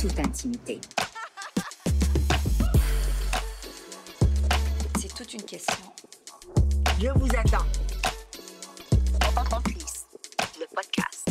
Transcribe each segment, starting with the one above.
toute intimité. C'est toute une question. Je vous attends. Complice, le podcast.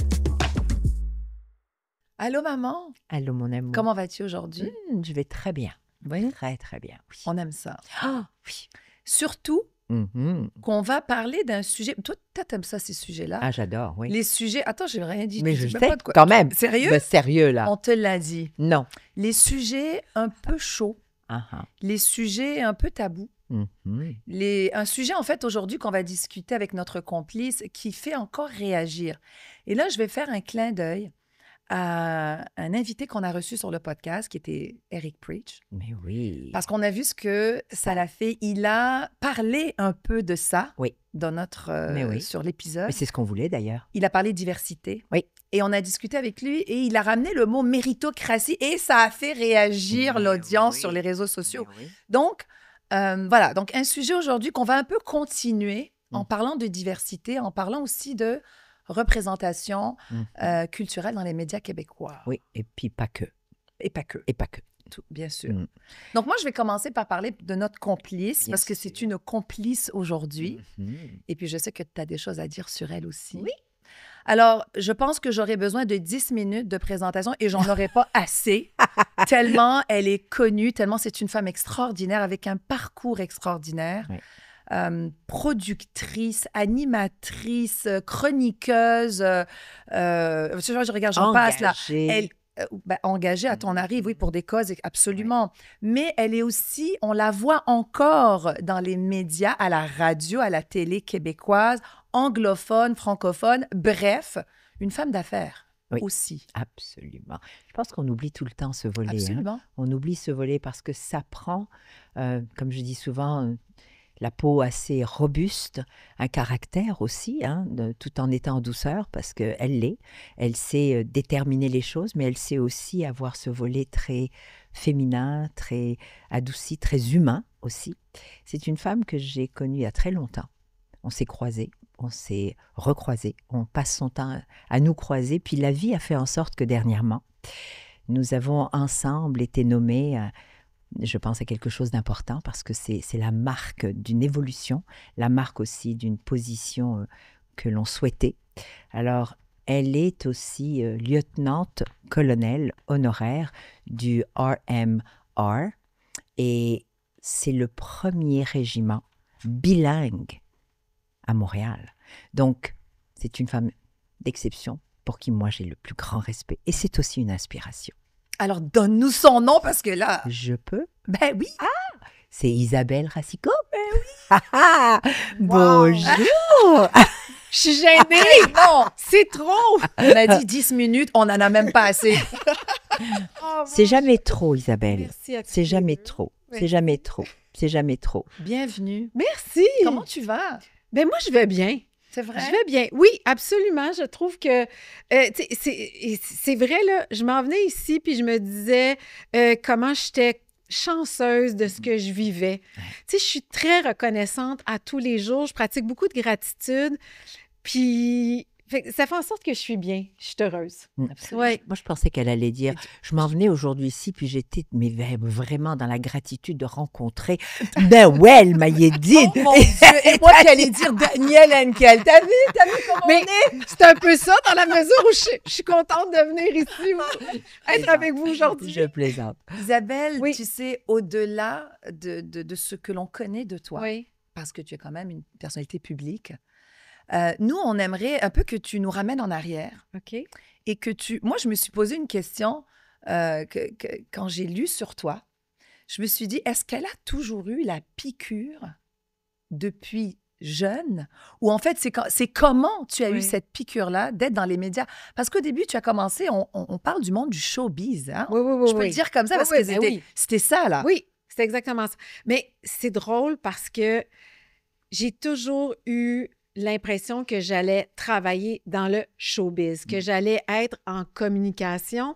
Allô, maman? Allô, mon amour. Comment vas-tu aujourd'hui? Je vais très bien. Oui. Très, très bien. Oui. On aime ça. Ah, oui. Surtout Mhm. qu'on va parler d'un sujet... Toi, t'aimes ça, ces sujets-là? Ah, j'adore, oui. Les sujets... Attends, j'ai rien dit. Mais Tu je dis même sais, pas de quoi. quand même. Sérieux? Ben, sérieux, là. On te l'a dit. Non. Les sujets un peu chauds, Ah, ah. les sujets un peu tabous. Mhm. Un sujet, en fait, aujourd'hui, qu'on va discuter avec notre complice qui fait encore réagir. Et là, je vais faire un clin d'œil à un invité qu'on a reçu sur le podcast, qui était Eric Preach. Mais oui. Parce qu'on a vu ce que ça l'a fait. Il a parlé un peu de ça Oui. dans notre, Mais oui. sur l'épisode. Mais c'est ce qu'on voulait, d'ailleurs. Il a parlé de diversité. Oui. Et on a discuté avec lui et il a ramené le mot méritocratie et ça a fait réagir Mais l'audience oui. sur les réseaux sociaux. Mais oui. Donc, voilà. Donc, un sujet aujourd'hui qu'on va un peu continuer en Mm. parlant de diversité, en parlant aussi de représentation culturelle dans les médias québécois. Oui, et puis pas que. Et pas que. Et pas que. Tout, bien sûr. Mm. Donc, moi, je vais commencer par parler de notre complice, Bien parce que c'est sûr. une complice aujourd'hui. Mhm. Et puis, je sais que tu as des choses à dire sur elle aussi. Oui. Alors, je pense que j'aurai besoin de 10 minutes de présentation et j'en aurai pas assez, tellement elle est connue, tellement c'est une femme extraordinaire avec un parcours extraordinaire. Oui. Productrice, animatrice, chroniqueuse, je regarde, j'en passe là. Engagée. Elle, engagée à ton arrive, oui, pour des causes, absolument. Mais elle est aussi, on la voit encore dans les médias, à la radio, à la télé québécoise, anglophone, francophone, bref, une femme d'affaires Oui. aussi. Absolument. Je pense qu'on oublie tout le temps ce volet. Hein. Absolument. On oublie ce volet parce que ça prend, comme je dis souvent, la peau assez robuste, un caractère aussi, hein, tout en étant en douceur, parce qu'elle l'est. Elle sait déterminer les choses, mais elle sait aussi avoir ce volet très féminin, très adouci, très humain aussi. C'est une femme que j'ai connue il y a très longtemps. On s'est croisés, on s'est recroisés, on passe son temps à nous croiser, puis la vie a fait en sorte que dernièrement, nous avons ensemble été nommés... je pense à quelque chose d'important parce que c'est la marque d'une évolution, la marque aussi d'une position que l'on souhaitait. Alors, elle est aussi lieutenant-colonel honoraire du RMR et c'est le premier régiment bilingue à Montréal. Donc, c'est une femme d'exception pour qui moi j'ai le plus grand respect et c'est aussi une inspiration. Alors, donne-nous son nom parce que là, Je peux? ben oui. C'est Isabelle Racicot. Ben oui. Wow. Bonjour. Je suis gênée. Non, c'est trop. On a dit 10 minutes, on n'en a même pas assez. C'est jamais trop, Isabelle. Merci à tous C'est les jamais deux. trop. Oui. C'est jamais trop. C'est jamais trop. Bienvenue. Merci. Comment tu vas? Ben moi, je vais bien. C'est vrai? Je vais bien. Oui, absolument. Je trouve que tu sais, c'est vrai, là, je m'en venais ici puis je me disais comment j'étais chanceuse de ce que je vivais. Tu sais, je suis très reconnaissante à tous les jours. Je pratique beaucoup de gratitude. Puis ça fait en sorte que je suis bien. Je suis heureuse. Absolument. Oui. Moi, je pensais qu'elle allait dire, je m'en venais aujourd'hui ici, puis j'étais mais vraiment dans la gratitude de rencontrer. Ben ouais, elle m'a dit. Oh mon Dieu! Et moi qui allais dire Daniel Henkel. T'as vu comment Mais on est? c'est un peu ça dans la mesure où je suis contente de venir ici, être avec vous aujourd'hui. Je plaisante. Isabelle, Oui. tu sais, au-delà de ce que l'on connaît de toi, Oui. parce que tu es quand même une personnalité publique, nous, on aimerait un peu que tu nous ramènes en arrière OK. et que tu... Moi, je me suis posé une question quand j'ai lu sur toi. Je me suis dit, est-ce qu'elle a toujours eu la piqûre depuis jeune? Ou en fait, c'est comment tu as eu Oui. cette piqûre-là d'être dans les médias? Parce qu'au début, tu as commencé, on parle du monde du showbiz, hein? Oui, oui, oui. Je peux oui. le dire comme ça Oui, parce oui, que ben c'était oui. c'était ça, là. Oui, c'est exactement ça. Mais c'est drôle parce que j'ai toujours eu l'impression que j'allais travailler dans le showbiz, que j'allais être en communication.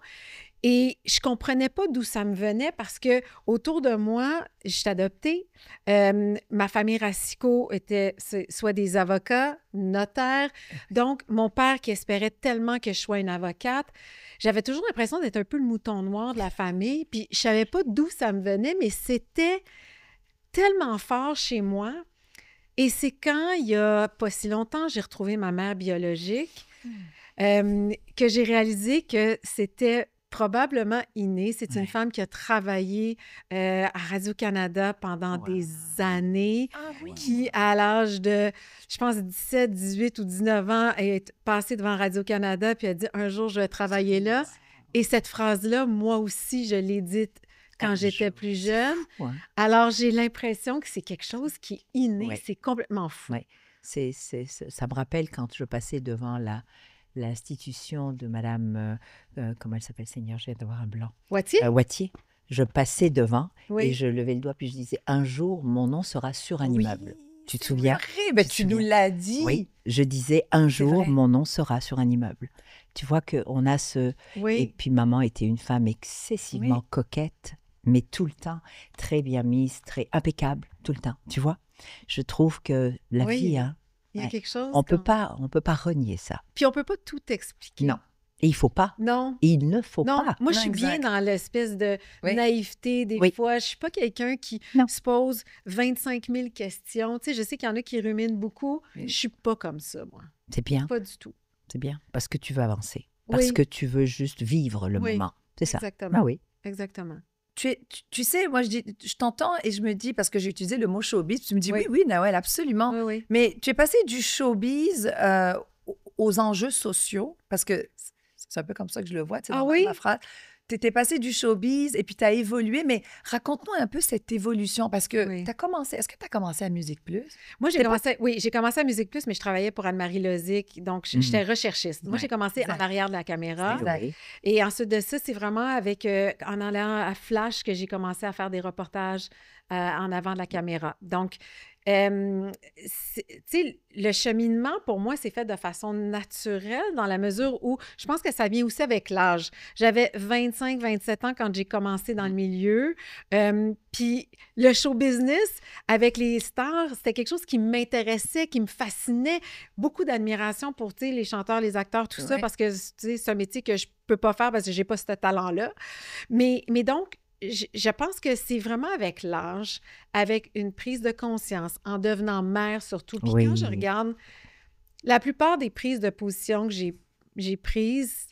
Et je comprenais pas d'où ça me venait parce que autour de moi, je suis adoptée. Ma famille Racicot était soit des avocats, notaires. Donc, mon père qui espérait tellement que je sois une avocate, j'avais toujours l'impression d'être un peu le mouton noir de la famille. Puis, je savais pas d'où ça me venait, mais c'était tellement fort chez moi. Et c'est quand, il y a pas si longtemps, j'ai retrouvé ma mère biologique que j'ai réalisé que c'était probablement inné. C'est une femme qui a travaillé à Radio-Canada pendant des années, qui, à l'âge de, je pense, 17, 18 ou 19 ans, est passée devant Radio-Canada puis a dit « Un jour, je vais travailler là ». Et cette phrase-là, moi aussi, je l'ai dite quand j'étais plus jeune. Ouais. Alors, j'ai l'impression que c'est quelque chose qui est inné. Ouais. C'est complètement fou. Ouais. Ça me rappelle quand je passais devant l'institution de Madame, comment elle s'appelle, Seigneur, je viens d'avoir un blanc. Wattier? Wattier. Je passais devant et je levais le doigt puis je disais, un jour, mon nom sera sur un immeuble. Tu te souviens? Vrai, ben, tu nous l'as dit. Oui, je disais, un jour, mon nom sera sur un immeuble. Tu vois qu'on a ce... Oui. Et puis, maman était une femme excessivement coquette, mais tout le temps très bien mise, très impeccable, tout le temps. Tu vois? Je trouve que la vie... Hein, il y a quelque chose... On peut pas renier ça. Puis on peut pas tout expliquer. Non. Et il faut pas. Non. Et il ne faut pas. Moi, je suis bien dans l'espèce de naïveté des fois. Je suis pas quelqu'un qui se pose 25 000 questions. Tu sais, je sais qu'il y en a qui ruminent beaucoup. Je suis pas comme ça, moi. C'est bien. Pas du tout. C'est bien. Parce que tu veux avancer. Parce que tu veux juste vivre le moment. C'est ça. Exactement. Ah oui. Exactement. Tu sais, moi, je t'entends et je me dis, parce que j'ai utilisé le mot showbiz, tu me dis, oui, Nawel, absolument. Oui. Mais tu es passé du showbiz aux enjeux sociaux, parce que c'est un peu comme ça que je le vois, tu sais, dans ma phrase. Tu étais passé du showbiz et puis tu as évolué, mais raconte-moi un peu cette évolution, parce que tu as commencé, est-ce que tu as commencé à Musique Plus? Moi, j'ai commencé à Musique Plus, mais je travaillais pour Anne-Marie Lozic, donc j'étais recherchiste. Moi, j'ai commencé en arrière de la caméra. Et ensuite de ça, c'est vraiment en allant à Flash que j'ai commencé à faire des reportages en avant de la caméra. Donc, tu sais, le cheminement, pour moi, c'est fait de façon naturelle dans la mesure où je pense que ça vient aussi avec l'âge. J'avais 25, 27 ans quand j'ai commencé dans le milieu. Puis le show business avec les stars, c'était quelque chose qui m'intéressait, qui me fascinait. Beaucoup d'admiration pour, tu sais, les chanteurs, les acteurs, tout ça, parce que, tu sais, c'est un métier que je peux pas faire parce que j'ai pas ce talent-là. Mais donc, je pense que c'est vraiment avec l'âge, avec une prise de conscience, en devenant mère surtout. Puis quand je regarde, la plupart des prises de position que j'ai prises,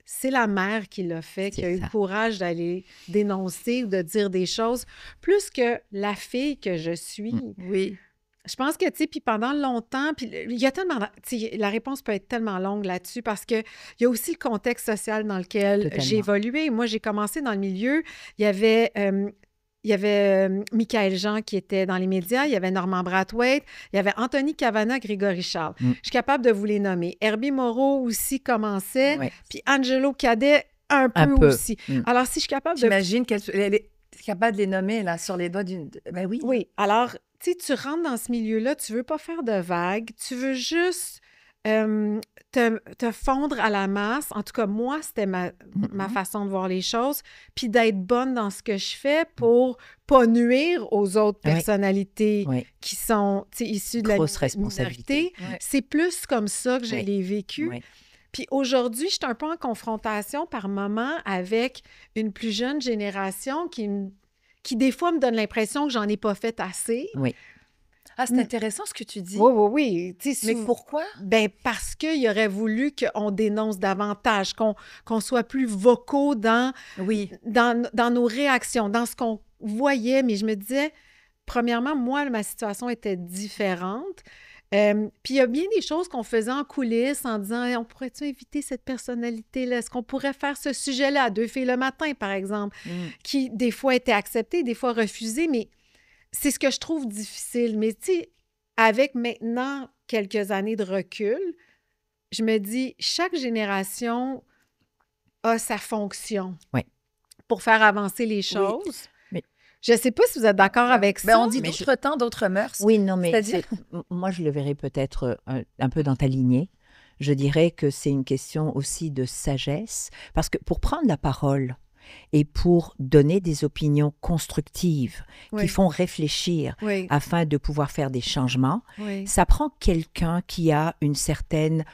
c'est la mère qui l'a fait, qui a eu le courage d'aller dénoncer ou de dire des choses, plus que la fille que je suis. Oui. Je pense que, tu sais, puis pendant longtemps, puis il y a tellement... Tu sais, la réponse peut être tellement longue là-dessus parce qu'il y a aussi le contexte social dans lequel j'ai évolué. Moi, j'ai commencé dans le milieu. Il y avait Michaël Jean qui était dans les médias, il y avait Normand Brathwaite, il y avait Anthony Cavana, Grégory Charles. Je suis capable de vous les nommer. Herbie Moreau aussi commençait, puis Angelo Cadet un peu aussi. Alors, si je suis capable de... J'imagine qu'elle est capable de les nommer là, sur les doigts d'une... Ben oui. Oui, alors... Tu sais, tu rentres dans ce milieu-là, tu veux pas faire de vagues, tu veux juste te fondre à la masse. En tout cas, moi, c'était ma façon de voir les choses, puis d'être bonne dans ce que je fais pour pas nuire aux autres personnalités qui sont issues de la minorité. C'est plus comme ça que je l'ai vécu. Puis aujourd'hui, je suis un peu en confrontation par moment avec une plus jeune génération qui des fois me donne l'impression que j'en ai pas fait assez. Oui. Ah, c'est intéressant ce que tu dis. Oui. Mais pourquoi? Ben parce qu'il aurait voulu qu'on dénonce davantage, qu'on soit plus vocaux dans nos réactions, dans ce qu'on voyait. Mais je me disais, premièrement, moi, ma situation était différente. Puis il y a bien des choses qu'on faisait en coulisses en disant on pourrait-tu éviter cette personnalité-là? Est-ce qu'on pourrait faire ce sujet-là à Deux filles le matin, par exemple, qui des fois était accepté, des fois refusé, mais c'est ce que je trouve difficile. Mais tu sais, avec maintenant quelques années de recul, je me dis chaque génération a sa fonction pour faire avancer les choses. Je ne sais pas si vous êtes d'accord avec ça. On dit d'autres temps, d'autres mœurs. Oui, non, mais moi, je le verrais peut-être un peu dans ta lignée. je dirais que c'est une question aussi de sagesse, parce que pour prendre la parole et pour donner des opinions constructives Oui. qui font réfléchir Oui. afin de pouvoir faire des changements, Oui. ça prend quelqu'un qui a une certaine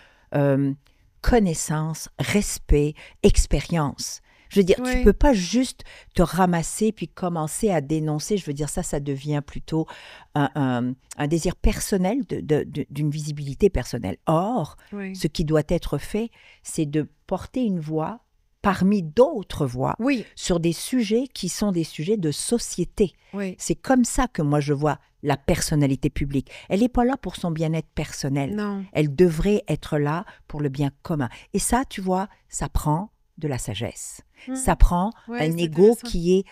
connaissance, respect, expérience. Je veux dire, tu Oui. ne peux pas juste te ramasser puis commencer à dénoncer. Je veux dire, ça devient plutôt un désir personnel d'une visibilité personnelle. Or, Oui. ce qui doit être fait, c'est de porter une voix parmi d'autres voix Oui. sur des sujets qui sont des sujets de société. Oui. C'est comme ça que moi je vois la personnalité publique. Elle n'est pas là pour son bien-être personnel. Non. Elle devrait être là pour le bien commun. Et ça, tu vois, ça prend de la sagesse. Ça prend Ouais, un c'est ego intéressant. qui est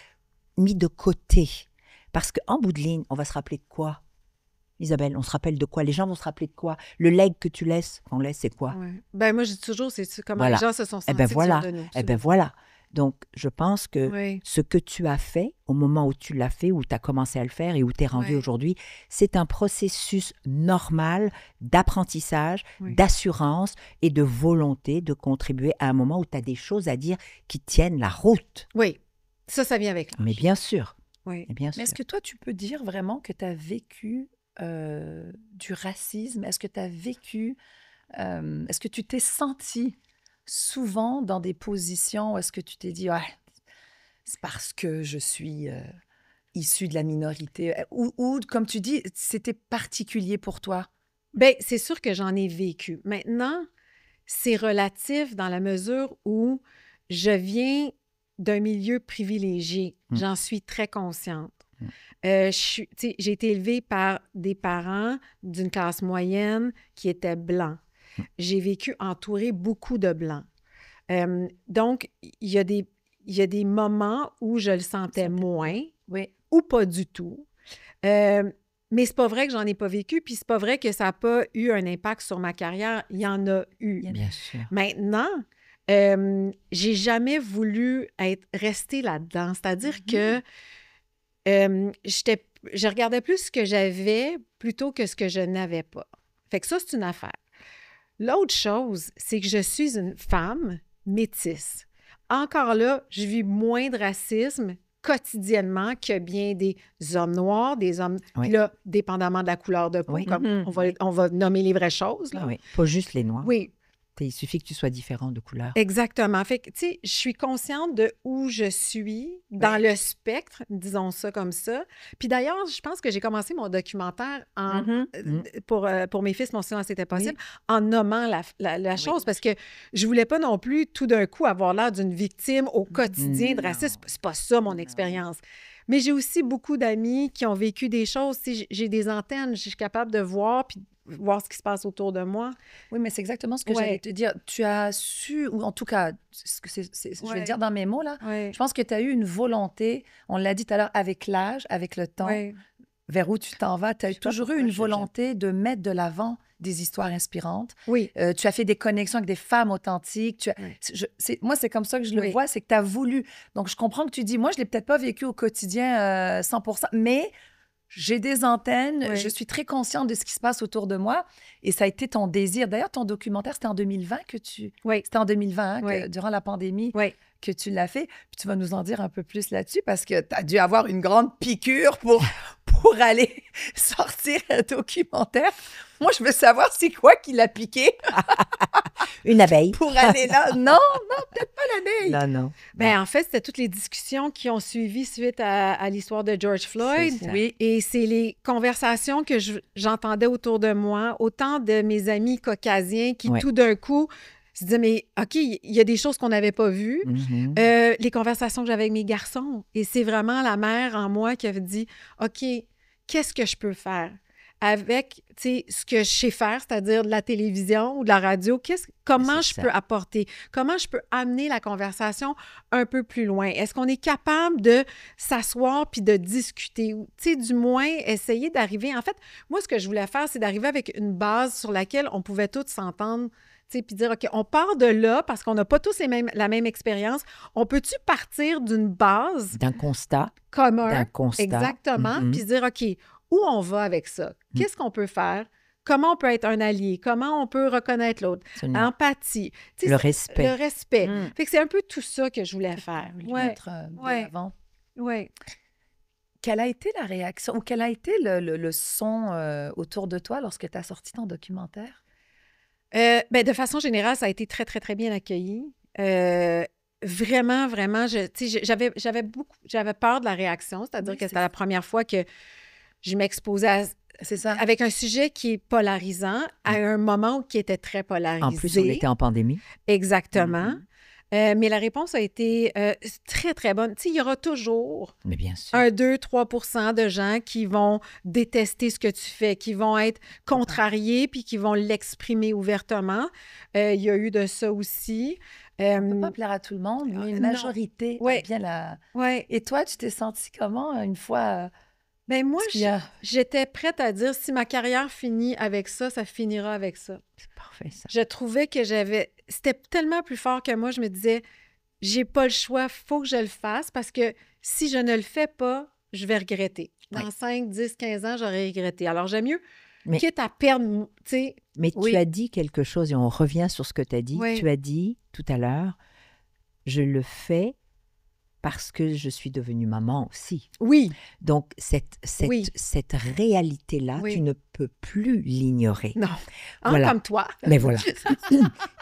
mis de côté. Parce qu'en bout de ligne, on va se rappeler de quoi? Isabelle, on se rappelle de quoi? Les gens vont se rappeler de quoi? Le legs que tu laisses, qu'on laisse, c'est quoi? Ouais. Ben moi, je dis toujours, c'est comment Voilà. les gens se sont sentis Eh bien voilà, de nous. eh ben voilà. Donc, je pense que Oui. ce que tu as fait, au moment où tu l'as fait, où tu as commencé à le faire et où tu es rendu Ouais. aujourd'hui, c'est un processus normal d'apprentissage, Oui. d'assurance et de volonté de contribuer à un moment où tu as des choses à dire qui tiennent la route. Oui. Ça vient avec l'âge. Mais bien sûr, Oui. mais bien Mais sûr. est-ce que toi, tu peux dire vraiment que tu as vécu du racisme? Est-ce que tu as vécu, est-ce que tu t'es senti souvent dans des positions où est-ce que tu t'es dit, ouais, c'est parce que je suis issue de la minorité, ou comme tu dis, c'était particulier pour toi? Bien, c'est sûr que j'en ai vécu. Maintenant, c'est relatif dans la mesure où je viens d'un milieu privilégié. J'en suis très consciente. J'ai été élevée par des parents d'une classe moyenne qui étaient blancs. J'ai vécu entourée beaucoup de blancs. Donc, il y a des moments où je le sentais moins Oui. ou pas du tout. Mais c'est pas vrai que j'en ai pas vécu, puis c'est pas vrai que ça n'a pas eu un impact sur ma carrière. Il y en a eu. Bien sûr. Maintenant, j'ai jamais voulu rester là-dedans. C'est-à-dire que je regardais plus ce que j'avais plutôt que ce que je n'avais pas. Fait que ça, c'est une affaire. L'autre chose, c'est que je suis une femme métisse. Encore là, je vis moins de racisme quotidiennement que bien des hommes noirs, des hommes... Oui. Puis là, dépendamment de la couleur de peau, Oui. comme on va nommer les vraies choses. Là. Ah oui, pas juste les noirs. Oui, Il suffit que tu sois différent de couleur. exactement. Fait que, tu sais, je suis consciente de où je suis dans le spectre, disons ça comme ça. Puis d'ailleurs, je pense que j'ai commencé mon documentaire pour Mes fils, mon silence était possible, en nommant la chose, parce que je voulais pas non plus tout d'un coup avoir l'air d'une victime au quotidien de racisme. C'est pas ça mon expérience. Mais j'ai aussi beaucoup d'amis qui ont vécu des choses. Tu sais, j'ai des antennes, je suis capable de voir puis voir ce qui se passe autour de moi. Oui, mais c'est exactement ce que Ouais. j'allais te dire. Tu as su, ou en tout cas, je vais le dire dans mes mots, là, Oui. je pense que tu as eu une volonté, on l'a dit tout à l'heure, avec l'âge, avec le temps, Oui. vers où tu t'en vas, tu as Je sais pas toujours eu pourquoi une je- volonté de mettre de l'avant des histoires inspirantes. Oui. Tu as fait des connexions avec des femmes authentiques. Oui. Moi, c'est comme ça que je le Oui. vois, c'est que tu as voulu. Donc, je comprends que tu dis, moi, je ne l'ai peut-être pas vécu au quotidien 100%, mais j'ai des antennes, Oui. je suis très consciente de ce qui se passe autour de moi et ça a été ton désir. D'ailleurs, ton documentaire, c'était en 2020 que tu... Oui. C'était en 2020, hein, Oui. durant la pandémie, Oui. que tu l'as fait. Puis tu vas nous en dire un peu plus là-dessus parce que tu as dû avoir une grande piqûre pour aller sortir un documentaire. Moi, je veux savoir c'est quoi qui l'a piqué Une abeille. pour aller là. Non, peut-être pas l'abeille. Non, non. Ben, en fait, c'était toutes les discussions qui ont suivi suite à l'histoire de George Floyd. C'est ça. Oui. Et c'est les conversations que j'entendais autour de moi, autant de mes amis caucasiens qui, Ouais. tout d'un coup, se disaient, mais OK, il y a des choses qu'on n'avait pas vues. Mhm. Les conversations que j'avais avec mes garçons. Et c'est vraiment la mère en moi qui avait dit, OK, qu'est-ce que je peux faire avec, tu sais, ce que je sais faire, c'est-à-dire de la télévision ou de la radio, comment C'est je ça. peux apporter, comment je peux amener la conversation un peu plus loin? Est-ce qu'on est capable de s'asseoir puis de discuter? Ou, tu sais, du moins, essayer d'arriver... En fait, moi, ce que je voulais faire, c'est d'arriver avec une base sur laquelle on pouvait tous s'entendre, tu sais, puis dire, OK, on part de là parce qu'on n'a pas tous la même expérience. On peut-tu partir d'une base D'un constat. commun? D'un constat. Exactement. Mhm. Puis se dire, OK, où on va avec ça? Qu'est-ce qu'on peut faire? comment on peut être un allié, comment on peut reconnaître l'autre, Absolument. empathie. Tu sais, Le respect. Le respect. Mm. Fait que c'est un peu tout ça que je voulais faire. Lui Ouais, mettre, de ouais. l'avant. ouais. Quelle a été la réaction ou quel a été le son autour de toi lorsque tu as sorti ton documentaire? Ben, de façon générale, ça a été très, très, très bien accueilli. Vraiment, vraiment, tu sais, j'avais peur de la réaction, c'est-à-dire Oui, que c'est c'était la première fois que je m'exposais C'est ça. avec un sujet qui est polarisant à un moment qui était très polarisé. En plus, on était en pandémie. Exactement. Mhm. Mais la réponse a été très, très bonne. Tu sais, il y aura toujours Mais bien sûr. 1-2-3 % de gens qui vont détester ce que tu fais, qui vont être contrariés puis qui vont l'exprimer ouvertement. Il y a eu de ça aussi. On ne peut pas plaire à tout le monde, mais une non. majorité Ouais. a bien la... Ouais. Et toi, tu t'es sentie comment une fois... Ben moi, parce qu'il y a- j'étais prête à dire si ma carrière finit avec ça, ça finira avec ça. C'est parfait, ça. Je trouvais que c'était tellement plus fort que moi. Je me disais, j'ai pas le choix, faut que je le fasse parce que si je ne le fais pas, je vais regretter. Dans 5, 10, 15 ans, j'aurais regretté. Alors, j'aime mieux, Mais- quitte à perdre, tu sais. Mais Oui. tu as dit quelque chose, et on revient sur ce que tu as dit. Oui. Tu as dit tout à l'heure, je le fais parce que je suis devenue maman aussi. Oui, Donc, Oui. cette réalité-là, Oui. tu ne peux plus l'ignorer. non. Hein, Voilà. comme toi. Mais voilà.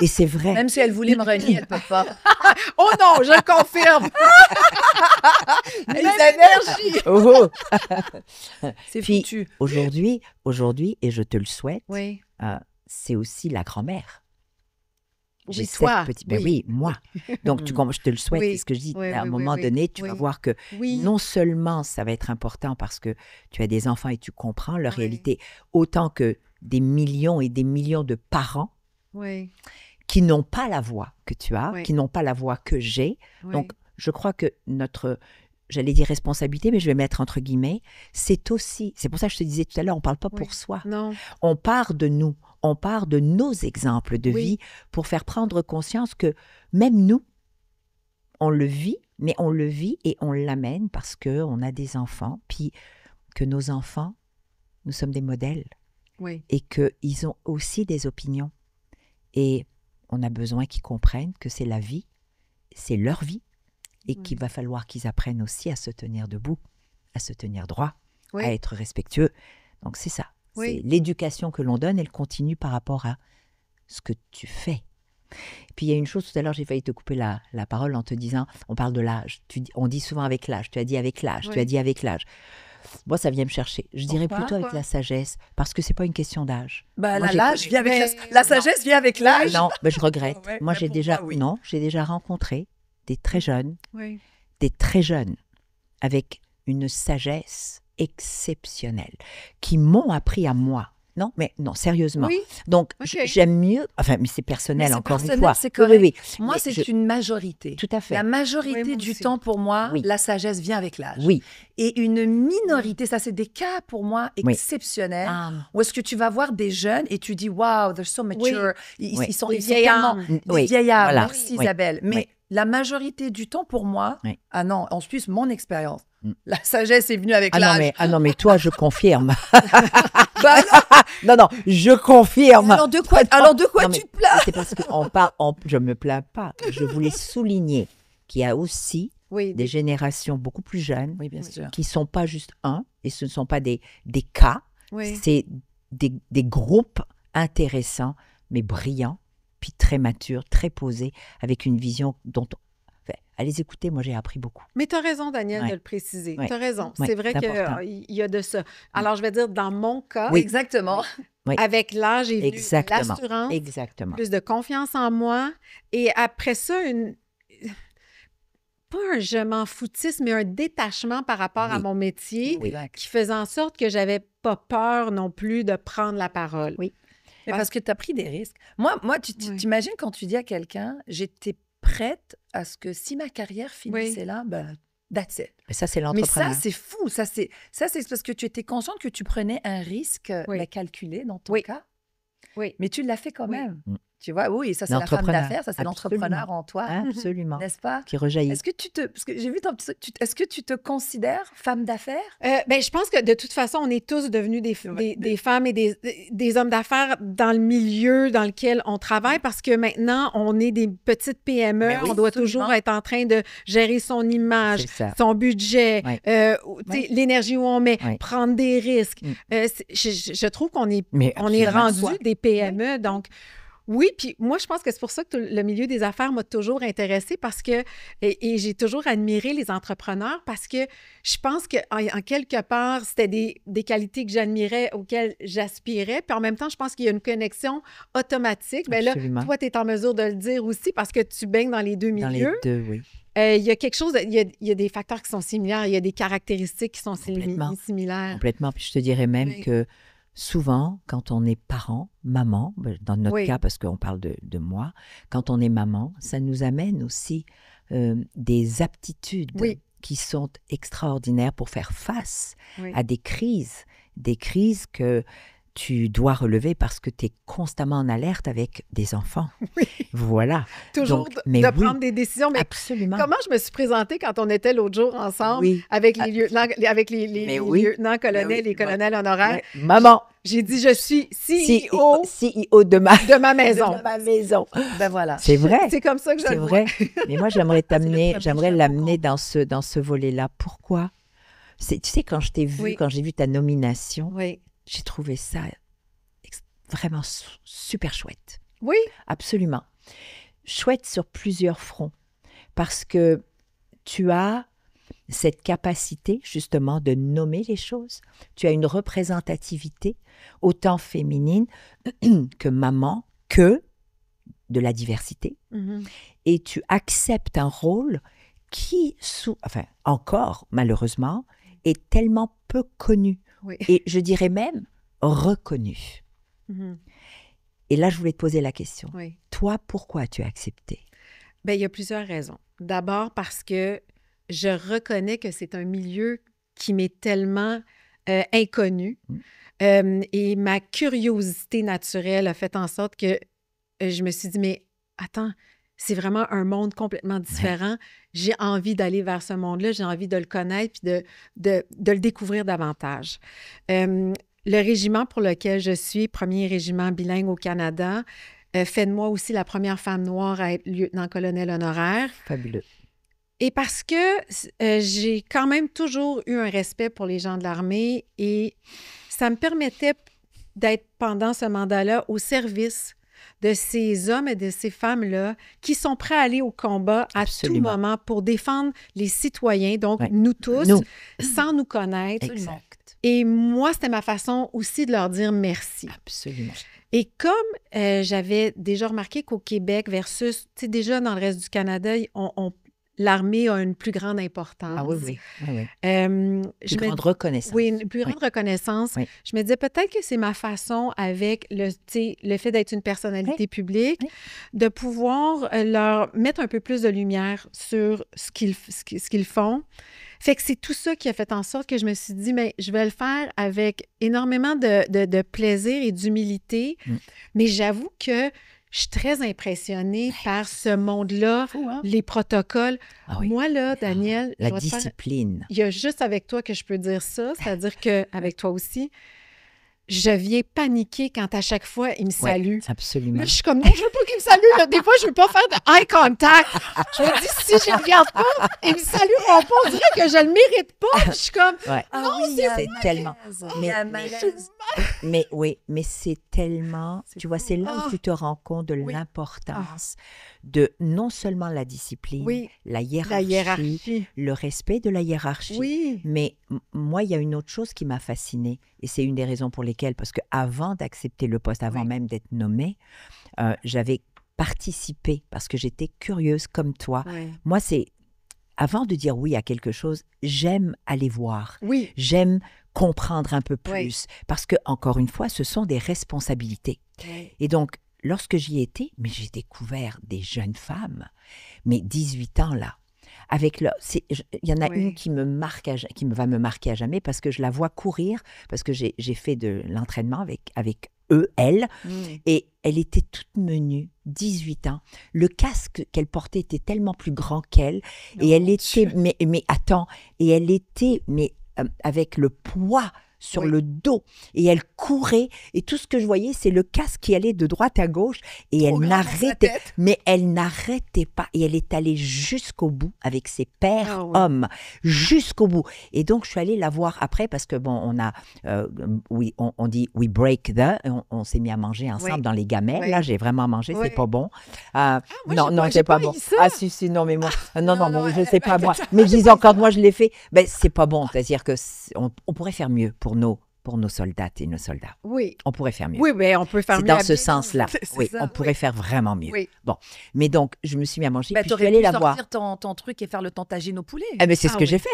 Et c'est vrai. Même si elle voulait me renier, elle ne peut pas. Oh non, je le confirme. Les énergies! Oh, C'est Puis- foutu. aujourd'hui, et je te le souhaite, Oui. c'est aussi la grand-mère. J'ai de cette toi. petite- Ben oui, moi. Donc, je te le souhaite. Oui. C'est ce que je dis. Oui, à un oui, moment oui, donné, tu vas oui. voir que Oui. non seulement ça va être important parce que tu as des enfants et tu comprends leur Oui. réalité, autant que des millions et des millions de parents Oui. qui n'ont pas la voix que tu as, Oui. qui n'ont pas la voix que j'ai. Oui. Donc, je crois que notre, j'allais dire responsabilité, mais je vais mettre entre guillemets, c'est aussi, c'est pour ça que je te disais tout à l'heure, on ne parle pas Oui. pour soi. Non. On part de nous, on part de nos exemples de Oui. vie pour faire prendre conscience que même nous, on le vit, mais on le vit et on l'amène parce qu'on a des enfants, puis que nos enfants, nous sommes des modèles Oui. et qu'ils ont aussi des opinions. Et on a besoin qu'ils comprennent que c'est la vie, c'est leur vie, et qu'il va falloir qu'ils apprennent aussi à se tenir debout, à se tenir droit, Oui. à être respectueux. Donc c'est ça. Oui. C'est l'éducation que l'on donne, elle continue par rapport à ce que tu fais. Puis il y a une chose, tout à l'heure, j'ai failli te couper la parole en te disant, on parle de l'âge. On dit souvent avec l'âge, tu as dit avec l'âge, tu Oui. as dit avec l'âge. Moi, ça vient me chercher. Je dirais Pourquoi? plutôt avec Pourquoi? la sagesse, parce que c'est pas une question d'âge. Ben, Moi, j'ai- l'âge vient avec Mais- la sagesse vient avec l'âge. Non, mais je regrette. Ouais, Moi, mais j'ai pour déjà, moi, oui. non, j'ai déjà rencontré des très jeunes, Oui. avec une sagesse exceptionnelle, qui m'ont appris à moi. Non, mais non, sérieusement. Oui. Donc, Ok. j'aime mieux, enfin, mais c'est personnel, Mais c'est encore une personnel, fois. c'est Oui, correct. oui, Moi, Mais c'est une majorité. Tout à fait. La majorité Oui, moi du aussi. temps, pour moi, Oui. la sagesse vient avec l'âge. Oui. Et une minorité, ça, c'est des cas pour moi Oui. exceptionnels. Ah, Où est-ce que tu vas voir des jeunes et tu dis, wow, they're so mature. Ils, Oui. ils sont, Des ils sont vieilles tellement âmes. des oui, vieillards. voilà. Merci, Oui. Isabelle. Mais Oui. la majorité du temps, pour moi, Oui. ah non, en plus, mon expérience, Mm. la sagesse est venue avec l'âge. non, mais toi, je confirme. Bah non, non, je confirme. alors de quoi, Non, mais tu te plains? C'est parce que je me plains pas. Je voulais souligner qu'il y a aussi Oui. des générations beaucoup plus jeunes Oui, bien sûr. qui ne sont pas juste et ce ne sont pas des cas, Oui. c'est des groupes intéressants, mais brillants, puis très matures, très posés, avec une vision dont... Enfin, allez écouter, moi j'ai appris beaucoup. Mais tu as raison, Daniel, Ouais. de le préciser. Ouais. Tu as raison. Ouais, C'est vrai c'est important. qu'il y a de ça. Alors, je vais dire, dans mon cas, Oui. Exactement. Oui. avec l'âge est venue Exactement. l'assurance, Exactement. plus de confiance en moi. Et après ça, pas un je m'en foutisme, mais un détachement par rapport à Oui. mon métier Oui. Exact. qui faisait en sorte que j'avais pas peur non plus de prendre la parole. Oui. Mais parce que tu as pris des risques. Moi tu Oui. t'imagines quand tu dis à quelqu'un, j'étais prête à ce que si ma carrière finissait Oui. là, ben, that's it. Mais ça, c'est Mais l'entrepreneuriat. ça, c'est fou. Ça, c'est parce que tu étais consciente que tu prenais un risque Oui. mais calculé dans ton Oui. cas. Oui. Mais tu l'as fait quand Oui. même. Tu vois, oui, ça, c'est la femme L'entrepreneur. d'affaires, ça, c'est Absolument. l'entrepreneur en toi, Absolument. n'est-ce pas? Qui rejaillit. Est-ce que parce que j'ai vu ton petit truc, est-ce que tu te considères femme d'affaires? Ben, je pense que de toute façon, on est tous devenus des femmes et des hommes d'affaires dans le milieu dans lequel on travaille parce que maintenant, on est des petites PME. Ben oui, on doit absolument. toujours être en train de gérer son image, C'est ça. son budget, Ouais. tu sais, l'énergie où on met, Ouais. prendre des risques. Mm. Je trouve qu'on est, Mais on est absolument. rendu Soi. des PME. Donc, oui, puis moi, je pense que c'est pour ça que le milieu des affaires m'a toujours intéressée parce que, et j'ai toujours admiré les entrepreneurs parce que je pense qu'en quelque part, c'était des qualités que j'admirais, auxquelles j'aspirais. Puis en même temps, je pense qu'il y a une connexion automatique. Bien là, Absolument. toi, tu es en mesure de le dire aussi parce que tu baignes dans les deux Dans les milieux. deux, oui. Il y a quelque chose, il y a des facteurs qui sont similaires, il y a des caractéristiques qui sont Complètement. similaires. Complètement. Puis je te dirais même Oui. que souvent, quand on est parent, maman, dans notre Oui. cas, parce qu'on parle de moi, quand on est maman, ça nous amène aussi des aptitudes Oui. qui sont extraordinaires pour faire face Oui. à des crises que tu dois relever parce que tu es constamment en alerte avec des enfants. Oui. Voilà. Toujours Donc, mais de oui, prendre des décisions. Mais absolument. comment je me suis présentée quand on était l'autre jour ensemble Oui. avec les lieutenants, avec les Mais oui. lieutenants-colonels Mais oui. et colonels honoraires? Ouais. Maman, J'ai dit, je suis CEO CEO de ma, de ma maison. de ma maison. Ben voilà. C'est vrai. C'est comme ça que je C'est le vois. vrai. Mais moi, j'aimerais premier l'amener dans ce volet-là. Pourquoi? Tu sais, quand je t'ai vu, Oui. quand j'ai vu ta nomination, Oui. j'ai trouvé ça vraiment super chouette. Oui. Absolument. Chouette sur plusieurs fronts. Parce que tu as cette capacité, justement, de nommer les choses. Tu as une représentativité, autant féminine que maman, que de la diversité. Mhm. Et tu acceptes un rôle qui, encore, malheureusement, est tellement peu connu. Oui. Et je dirais même reconnu. Mhm. Et là, je voulais te poser la question. Oui. Toi, pourquoi tu as accepté? Bien, il y a plusieurs raisons. D'abord parce que je reconnais que c'est un milieu qui m'est tellement inconnu. Et ma curiosité naturelle a fait en sorte que je me suis dit, mais attends, c'est vraiment un monde complètement différent. J'ai envie d'aller vers ce monde-là, j'ai envie de le connaître puis de le découvrir davantage. Le régiment pour lequel je suis, premier régiment bilingue au Canada, fait de moi aussi la première femme noire à être lieutenant-colonel honoraire. Fabuleux. Et parce que j'ai quand même toujours eu un respect pour les gens de l'armée et ça me permettait d'être pendant ce mandat-là au service de ces hommes et de ces femmes-là qui sont prêts à aller au combat à Absolument. tout moment pour défendre les citoyens, donc Ouais. nous tous, Nous. sans nous connaître. Exact. Et moi, c'était ma façon aussi de leur dire merci. Absolument. Et comme j'avais déjà remarqué qu'au Québec versus, tu sais, déjà dans le reste du Canada, l'armée a une plus grande importance. Ah oui, oui. oui, oui. Je Plus grande reconnaissance. Oui, une plus grande reconnaissance. Oui. Je me disais peut-être que c'est ma façon avec le fait d'être une personnalité publique, de pouvoir leur mettre un peu plus de lumière sur ce qu'ils font. Fait que c'est tout ça qui a fait en sorte que je me suis dit, mais je vais le faire avec énormément de plaisir et d'humilité. Mais j'avoue que je suis très impressionnée par ce monde-là, Fou, hein? les protocoles. Ah oui. Moi, là, Daniel, je La vais te faire- discipline. il y a juste avec toi que je peux dire ça, c'est-à-dire qu'avec toi aussi, je viens paniquer quand à chaque fois, il me salue. Absolument. Là, je suis comme, non, je veux pas qu'il me salue. Là. Des fois, je veux pas faire de eye contact. Je me dis, si je ne regarde pas, ils me salueront pas. On dirait que je le mérite pas. Puis je suis comme, Ouais. Ah oui, c'est tellement. Il y a un malaise. Mais oui, mais c'est tellement. Tu vois, c'est là où Ah. tu te rends compte de l'importance de non seulement la discipline, oui, la la hiérarchie, hiérarchie. le respect de la hiérarchie. Oui. Mais moi, il y a une autre chose qui m'a fascinée, et c'est une des raisons pour lesquelles, parce qu'avant d'accepter le poste, avant Oui. même d'être nommée, j'avais participé, parce que j'étais curieuse comme toi. Oui. Moi, c'est, avant de dire oui à quelque chose, j'aime aller voir. Oui. J'aime comprendre un peu Oui. plus, parce que, encore une fois, ce sont des responsabilités. Oui. Et donc, lorsque j'y étais, mais j'ai découvert des jeunes femmes, mais 18 ans là, avec il y en a Oui. une qui va me marquer à jamais parce que je la vois courir, parce que j'ai fait de l'entraînement avec eux, elles, Mm. et Elle était toute menue, 18 ans. Le casque qu'elle portait était tellement plus grand qu'elle. Et elle était, mais attends, et elle était, avec le poids sur le dos. Et elle courait. Et tout ce que je voyais, c'est le casque qui allait de droite à gauche. Et Trop elle grand dans sa n'arrêtait, tête. mais elle n'arrêtait pas. Et elle est allée jusqu'au bout avec ses pères Ah oui. hommes. Jusqu'au bout. Et donc, je suis allée la voir après parce que, bon, on a, on dit we break the, on s'est mis à manger ensemble Oui. dans les gamelles. Oui. Là, j'ai vraiment mangé, Oui. c'est pas bon. moi, Non, j'ai non, pas- c'est j'ai pas pas bon. eu ça. Ah, si, non, mais moi, non, non, mais je sais pas moi. Mais disons, quand moi je l'ai fait, ben, c'est pas bon. C'est-à-dire que on pourrait faire mieux pour nos soldates et nos soldats. Oui. On pourrait faire mieux. Oui, bien, on peut faire C'est mieux dans à ce bien- sens-là. C'est Oui, ça, on pourrait faire vraiment mieux. Oui. Bon, mais donc, je me suis mis à manger, Ben, puis je suis t'aurais allée pu la voir. sortir ton truc et faire le tantagine au poulet. Eh ben, c'est ce Ah que oui. j'ai fait.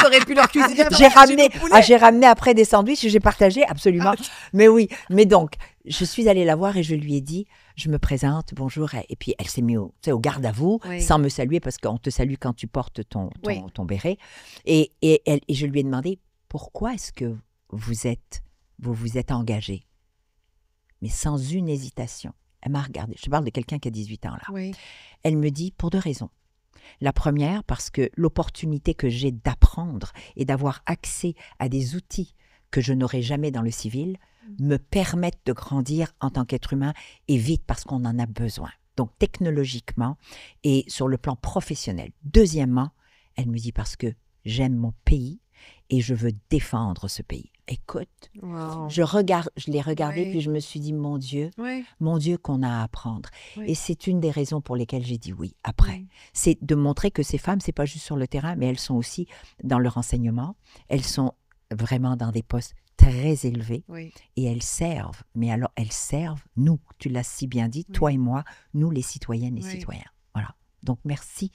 T'aurais pu leur cuisiner. le J'ai tantagine ramené, au poulet. j'ai ramené après des sandwichs, j'ai partagé, absolument. Mais oui, mais donc, je suis allée la voir et je lui ai dit, je me présente, bonjour. Et puis, elle s'est mise au garde à vous, Oui. sans me saluer, parce qu'on te salue quand tu portes ton Oui. béret. Et je lui ai demandé, pourquoi est-ce que vous vous êtes engagée? Mais sans une hésitation. Elle m'a regardée. Je parle de quelqu'un qui a 18 ans, là. Oui. Elle me dit, pour 2 raisons. La première, parce que l'opportunité que j'ai d'apprendre et d'avoir accès à des outils que je n'aurai jamais dans le civil me permettent de grandir en tant qu'être humain et vite parce qu'on en a besoin. Donc technologiquement et sur le plan professionnel. Deuxièmement, elle me dit parce que j'aime mon pays et je veux défendre ce pays. Écoute, Wow. je l'ai regardé Oui. puis je me suis dit, mon Dieu qu'on a à apprendre. Oui. Et c'est une des raisons pour lesquelles j'ai dit oui après. Oui. C'est de montrer que ces femmes, c'est pas juste sur le terrain, mais elles sont aussi dans le renseignement. Elles sont vraiment dans des postes très élevés Oui. et elles servent. Mais alors, elles servent, nous, tu l'as si bien dit, toi et moi, nous les citoyennes et Oui. citoyens. Voilà. Donc, merci.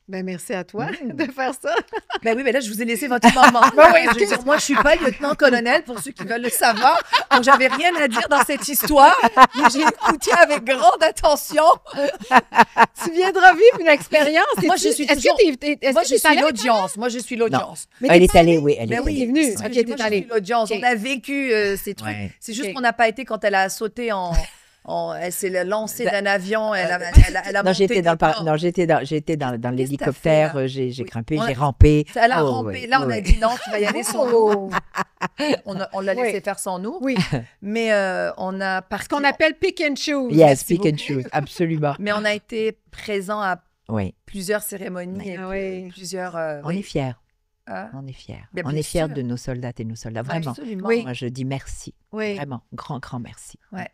Ben, merci à toi de faire ça. Ben oui, mais là, je vous ai laissé votre moment. Je veux dire, moi, je suis pas lieutenant-colonel, pour ceux qui veulent le savoir. Donc, j'avais rien à dire dans cette histoire. Mais j'ai écouté avec grande attention. Tu viendras vivre une expérience. Moi, Es-tu- je suis est-ce toujours- que t'es Moi, je allée suis avec- l'audience. Moi, je suis l'audience. Mais Elle t'es est pas allée, oui, elle Ben est oui, allée. venue. c'est ce que Ok, j'ai dit, t'es moi, je allée. suis l'audience. Ok. On a vécu ces trucs. Ouais. C'est juste Ok. qu'on n'a pas été quand elle a sauté elle s'est lancée d'un avion. Elle a Non, monté j'étais dans, des plans. j'étais dans l'hélicoptère, là? j'ai Oui. grimpé, On a- j'ai rampé. Elle a Oh, rampé. oui, Là, on oui, a oui. dit non, tu vas y aller sans nous. On l'a laissé Oui. faire sans nous. Oui. Mais on a Ce qu'on appelle pick and choose. Yes, Merci pick and beaucoup. choose, absolument. Mais on a été présent à Oui, plusieurs cérémonies et Ah oui. plusieurs. on est fiers. Hein? On est fiers. Bien, On bien est fiers sûr. de nos soldates et nos soldats. Vraiment. Absolument. Oui. Moi, je dis merci. Oui. Vraiment. Grand, grand merci. Ouais.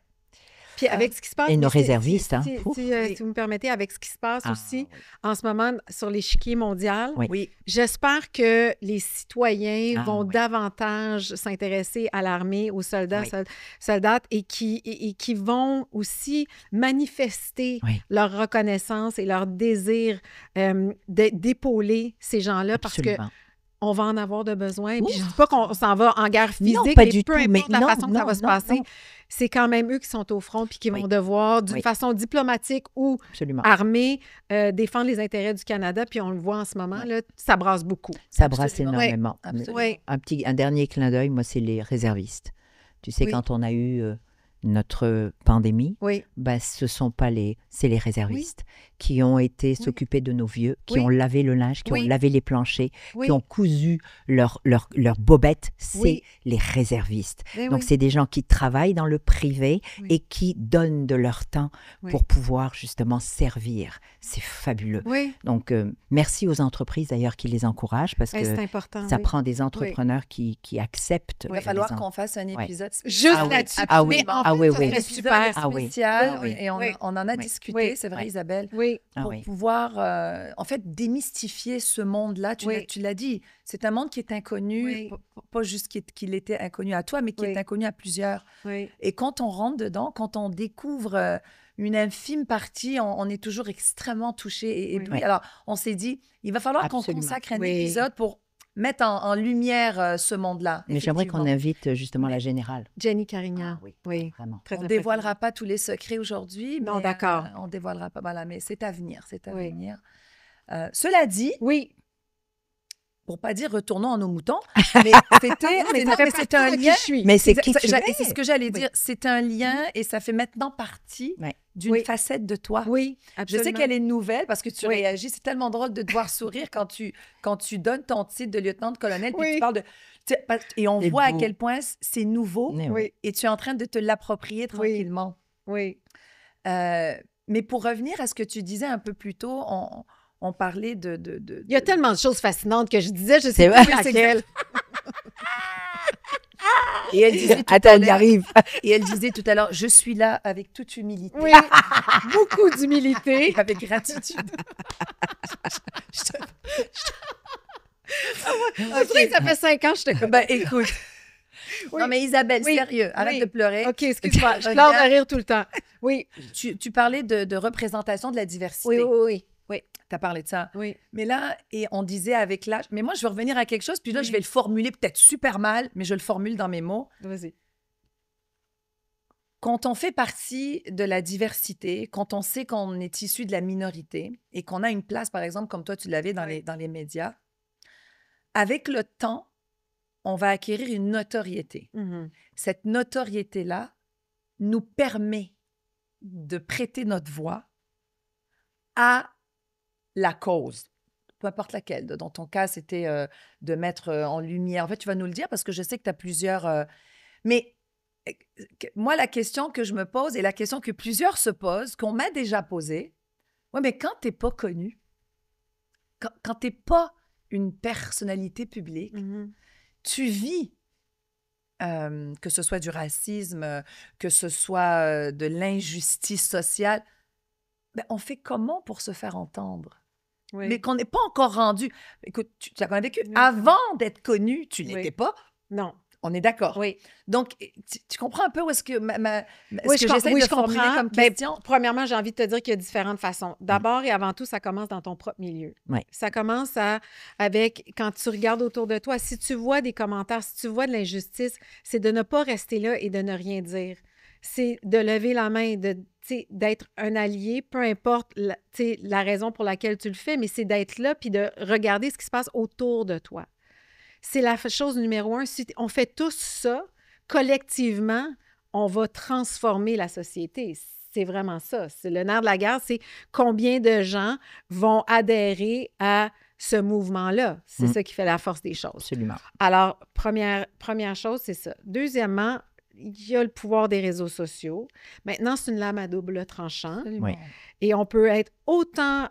Puis avec ce qui se passe. Et nos mais réservistes, hein. Ouf. Si vous me permettez, avec ce qui se passe Ah, aussi oui. en ce moment sur l'échiquier mondial, Oui. Oui. j'espère que les citoyens Ah, vont oui. davantage s'intéresser à l'armée, aux soldats, Oui. soldates et qui vont aussi manifester Oui. leur reconnaissance et leur désir d'épauler ces gens-là parce que Absolument. on va en avoir de besoin. Puis Ouf. je dis pas qu'on s'en va en guerre physique, Non, pas mais du peu tout, importe mais la non, façon que ça non, va se non, passer, non. c'est quand même eux qui sont au front puis qui vont Oui. devoir, d'une Oui. façon diplomatique ou Absolument. armée, défendre les intérêts du Canada. Puis on le voit en ce moment, là, ça brasse beaucoup. Ça brasse Absolument. énormément. Oui, absolument. Oui. Un dernier clin d'œil, moi, c'est les réservistes. Tu sais, Oui. quand on a eu notre pandémie, Oui, ben, c'est les réservistes qui ont été s'occuper de nos vieux, qui Oui. ont lavé le linge, qui Oui. ont lavé les planchers, oui. qui ont cousu leurs bobettes. C'est Oui. les réservistes. Eh Donc, oui. c'est des gens qui travaillent dans le privé Oui. et qui donnent de leur temps Oui. pour pouvoir justement servir. C'est fabuleux. Oui, Donc, merci aux entreprises d'ailleurs qui les encouragent parce c'est que important. ça oui. prend des entrepreneurs qui acceptent. Il va les falloir en- qu'on fasse un Ouais. épisode Juste Ah oui. là-dessus. Ah oui. Mais en Ah fait, oui, ça oui. serait un super. Ah oui. spécial Oui, oui. et on Oui. en a Oui. discuté, Oui. c'est vrai, Oui. Isabelle, Oui, Ah pour oui. pouvoir, en fait, démystifier ce monde-là. Oui. Tu l'as dit, c'est un monde qui est inconnu, Oui. pas juste qu'il était inconnu à toi, mais qui Oui. est inconnu à plusieurs. oui. Et quand on rentre dedans, quand on découvre une infime partie, on est toujours extrêmement touché et Oui. ébloui. Oui. Alors, on s'est dit, il va falloir qu'on Absolument. consacre un Oui. épisode pour mettre en lumière ce monde-là. Mais j'aimerais qu'on effectivement. invite justement la générale. Jenny Carignan. Ah oui. Oui. Vraiment. Très On ne impressionnant. dévoilera pas tous les secrets aujourd'hui. Non, mais, d'accord. on ne dévoilera pas. Voilà, mais c'est à venir. C'est à Oui. venir. Cela dit, Oui. pour pas dire retournons en nos moutons, mais c'était un lien. Mais c'est qui tu Et c'est ce que j'allais Oui. dire. C'est un lien et ça fait maintenant partie Ouais. d'une Oui. facette de toi. Oui, Je absolument. sais qu'elle est nouvelle parce que tu Oui. réagis. C'est tellement drôle de te voir sourire quand tu donnes ton titre de lieutenant-colonel puis Oui. tu parles de... Et on C'est voit beau. à quel point c'est nouveau Mais Oui, et tu es en train de te l'approprier tranquillement. oui. Mais pour revenir à ce que tu disais un peu plus tôt, on parlait de... Il y a tellement de choses fascinantes que je disais, je sais C'est pas vrai. laquelle. Et elle disait tout Attends, à on y l'heure- arrive. Et elle disait tout à l'heure, je suis là avec toute humilité. Oui, beaucoup d'humilité. Et avec gratitude. C'est vrai que ça fait 5 ans que je te connais. Ben, écoute. Oui. Non, mais Isabelle, Oui. sérieux, arrête Oui. de pleurer. OK, excuse-moi, je pleure de rire tout le temps. Oui, Tu parlais de représentation de la diversité. oui, oui, oui. Tu as parlé de ça. Oui, Mais là, et on disait avec l'âge, mais moi, je vais revenir à quelque chose, puis là, Oui. je vais le formuler peut-être super mal, mais je le formule dans mes mots. vas-y. Quand on fait partie de la diversité, quand on sait qu'on est issu de la minorité et qu'on a une place, par exemple, comme toi, tu l'avais dans, Oui. dans les médias, avec le temps, on va acquérir une notoriété. Mhm. Cette notoriété-là nous permet de prêter notre voix à la cause, peu importe laquelle. Dans ton cas, c'était de mettre en lumière. En fait, tu vas nous le dire parce que je sais que tu as plusieurs... Mais moi, la question que je me pose et la question que plusieurs se posent, qu'on m'a déjà posée, ouais, mais quand tu n'es pas connu, quand tu n'es pas une personnalité publique, Mhm. tu vis, que ce soit du racisme, que ce soit de l'injustice sociale, ben, on fait comment pour se faire entendre? Oui. Mais qu'on n'est pas encore rendu. Écoute, tu as quand même vécu. Oui. Avant d'être connu, tu Oui. n'étais pas. Non. On est d'accord. Oui. Donc, tu comprends un peu où est-ce que, Oui, ce que j'essaie de je formuler comprends. comme Ben, question? premièrement, j'ai envie de te dire qu'il y a différentes façons. D'abord et avant tout, ça commence dans ton propre milieu. Oui. Ça commence avec, quand tu regardes autour de toi, si tu vois des commentaires, si tu vois de l'injustice, c'est de ne pas rester là et de ne rien dire. C'est de lever la main, d'être un allié, peu importe la raison pour laquelle tu le fais, mais c'est d'être là puis de regarder ce qui se passe autour de toi. C'est la chose numéro 1. Si on fait tous ça, collectivement, on va transformer la société. C'est vraiment ça. C'est le nerf de la guerre, c'est combien de gens vont adhérer à ce mouvement-là. C'est ça qui fait la force des choses. Absolument. Alors, première chose, c'est ça. Deuxièmement, il y a le pouvoir des réseaux sociaux. Maintenant, c'est une lame à double tranchant. Absolument. Oui. Et on peut être autant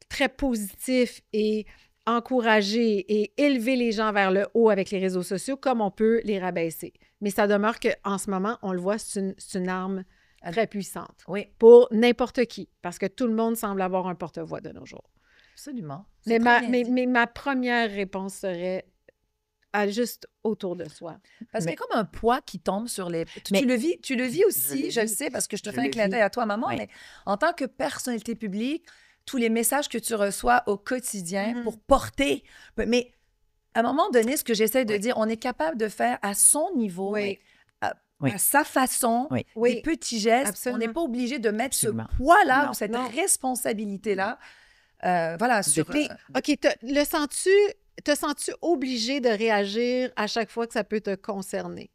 très positif et encourager et élever les gens vers le haut avec les réseaux sociaux comme on peut les rabaisser. Mais ça demeure qu'en ce moment, on le voit, c'est une arme très puissante Oui, pour n'importe qui, parce que tout le monde semble avoir un porte-voix de nos jours. absolument. Mais C'est très ma, bien dit. mais ma première réponse serait à juste autour de soi. Parce qu'il y a comme un poids qui tombe sur les... Mais- tu le vis aussi, le je le vis. sais, parce que je te Je fais un le clin vis. d'œil à toi, maman, Oui. mais en tant que personnalité publique, tous les messages que tu reçois au quotidien Mhm. pour porter... Mais à un moment donné, ce que j'essaie de Oui. dire, on est capable de faire à son niveau, Oui. Oui. à sa façon, Oui. Oui. des petits gestes. Absolument. On n'est pas obligé de mettre Absolument. ce poids-là Non. ou cette Non. responsabilité-là. Voilà, sur... Mais, OK, te sens-tu obligé de réagir à chaque fois que ça peut te concerner?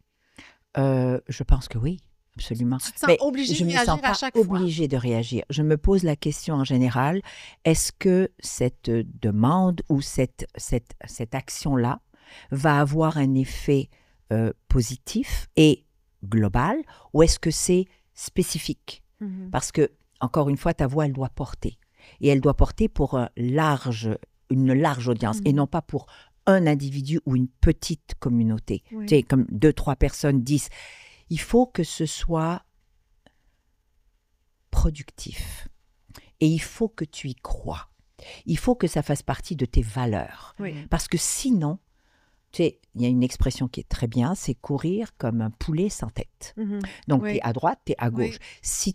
Je pense que oui, absolument. Tu te sens Mais obligé je de me réagir sens à pas chaque fois? obligée de réagir. Je me pose la question en général, est-ce que cette demande ou cette action-là va avoir un effet positif et global ou est-ce que c'est spécifique? Mhm. Parce que, encore une fois, ta voix, elle doit porter. Et elle doit porter pour une large audience et Mhm. non pas pour un individu ou une petite communauté. Oui. Tu sais, comme 2, 3 personnes, 10. Il faut que ce soit productif. Et il faut que tu y crois. Il faut que ça fasse partie de tes valeurs. Oui. Parce que sinon, tu sais, il y a une expression qui est très bien, c'est courir comme un poulet sans tête. Mhm. Donc, Oui. tu es à droite, tu es à gauche. Si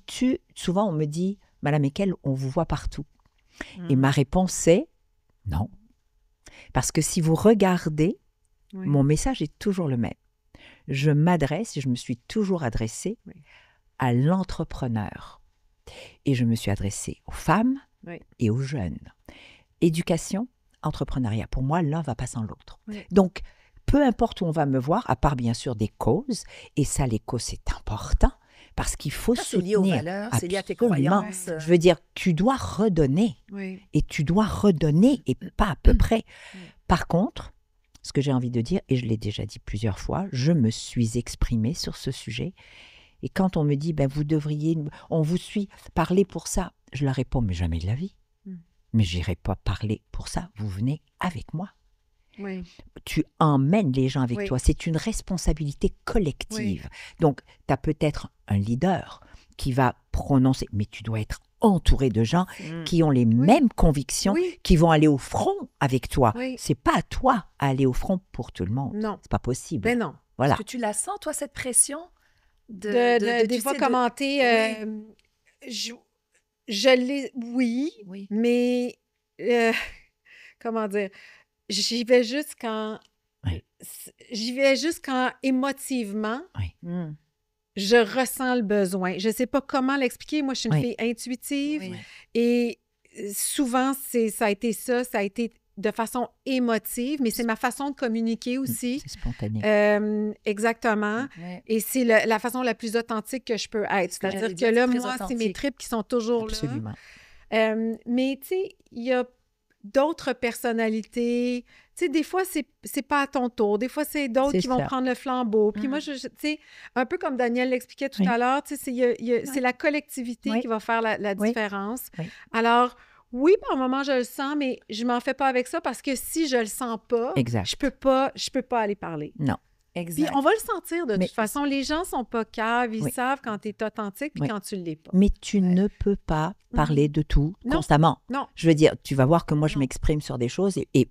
souvent, on me dit, Madame Ekel, on vous voit partout. Et Mhm. ma réponse est non. Parce que si vous regardez, Oui. mon message est toujours le même. Je m'adresse, et je me suis toujours adressée Oui. à l'entrepreneur. Et je me suis adressée aux femmes Oui. et aux jeunes. Éducation, entrepreneuriat. Pour moi, l'un va pas sans l'autre. Oui. Donc, peu importe où on va me voir, à part bien sûr des causes, et ça, les causes, c'est important, parce qu'il faut Ça, c'est soutenir. lié aux valeurs, c'est lié à tes Absolument. croyances. Je veux dire, tu dois redonner, Oui. et tu dois redonner, et pas à peu près. Par contre, ce que j'ai envie de dire, et je l'ai déjà dit plusieurs fois, je me suis exprimée sur ce sujet, et quand on me dit, ben, vous devriez, on vous suit, parler pour ça, je leur réponds, mais jamais de la vie. Mais j'irai pas parler pour ça, vous venez avec moi. Oui. Tu emmènes les gens avec Oui. toi. C'est une responsabilité collective. Donc, tu as peut-être un leader qui va prononcer, mais tu dois être entouré de gens qui ont les mêmes convictions, Oui. qui vont aller au front avec toi. Oui. C'est pas à toi à aller au front pour tout le monde. Non. C'est pas possible. Ben non. Voilà. Est-ce que tu la sens, toi, cette pression? Des tu fois sais, commenter, je l'ai, oui, Oui. mais comment dire, j'y vais juste quand, Oui. j'y vais juste quand émotivement, Mm. je ressens le besoin. Je ne sais pas comment l'expliquer. Moi, je suis une Oui. fille intuitive Oui. et souvent, ça a été de façon émotive, mais c'est ma façon de communiquer aussi. C'est spontané. Exactement. Ouais. Et c'est la façon la plus authentique que je peux être. Ce que C'est-à-dire j'allais que dire, là, c'est très moi, c'est mes authentique. tripes qui sont toujours Absolument. là. Mais tu sais, il y a d'autres personnalités. Tu sais, des fois, c'est pas à ton tour. Des fois, c'est d'autres C'est qui vont ça. prendre le flambeau. Puis moi, tu sais, un peu comme Daniel l'expliquait tout Oui. à l'heure, tu sais, c'est la collectivité Oui. qui va faire la Oui. différence. Oui. Alors, oui, par moment, je le sens, mais je m'en fais pas avec ça parce que si je le sens pas, Exact. je peux pas aller parler. Non. Exact. Puis on va le sentir de Mais- toute façon. Les gens sont pas caves, ils Oui. savent quand tu es authentique puis Oui. quand tu l'es pas. Mais tu ne peux pas parler de tout Non. constamment. Non. Je veux dire, tu vas voir que moi, je Non. m'exprime sur des choses et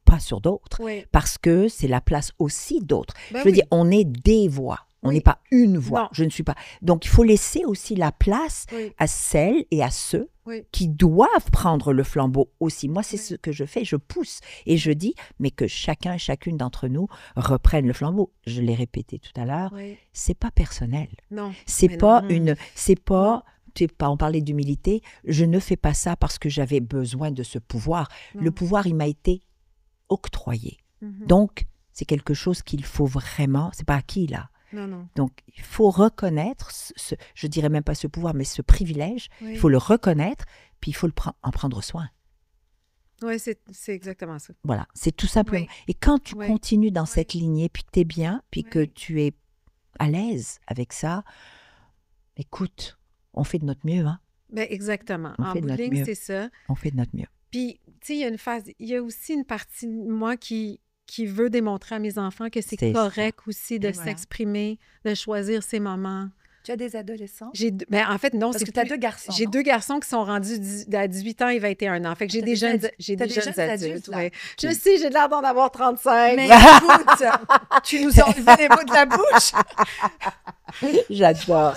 pas sur d'autres. Oui. Parce que c'est la place aussi d'autres. Ben je veux oui. dire, on est des voix. On Oui. n'est pas une voix. Non. Je ne suis pas. Donc, il faut laisser aussi la place Oui. à celles et à ceux Oui. qui doivent prendre le flambeau aussi. Moi, c'est Oui. ce que je fais. Je pousse et je dis, mais que chacun et chacune d'entre nous reprenne le flambeau. Je l'ai répété tout à l'heure. Oui. C'est pas personnel. Non. C'est Mais pas non. une. C'est pas. Tu sais, on parlait d'humilité. Je ne fais pas ça parce que j'avais besoin de ce pouvoir. Non. Le pouvoir, il m'a été octroyé. Mhm. Donc, c'est quelque chose qu'il faut vraiment. C'est pas acquis, là. Non, non. Donc, il faut reconnaître, je dirais même pas ce pouvoir, mais ce privilège. Oui. Il faut le reconnaître, puis il faut en prendre soin. Oui, c'est exactement ça. Voilà, c'est tout simplement. Oui. Et quand tu Oui. continues dans Oui. cette lignée, puis que tu es bien, puis que Oui. tu es à l'aise avec ça, écoute, on fait de notre mieux, hein? Ben, exactement. On En fait de bout de notre ligne, mieux. c'est ça. On fait de notre mieux. Puis, tu sais, il y a aussi une partie de moi qui veut démontrer à mes enfants que c'est C'est correct aussi de Et voilà. s'exprimer, de choisir ses moments. Tu as des adolescents? Ben, en fait, non, Parce c'est que tu as plus- 2 garçons. J'ai non? 2 garçons qui sont rendus à 18 ans et 21 ans. Fait que j'ai T'as des des jeunes, adultes. j'ai T'as des des jeunes jeunes adultes. adultes, là. Ouais. Je sais, j'ai l'air d'en avoir 35. Mais écoute, tu nous as enlevé les mots de la bouche. J'adore.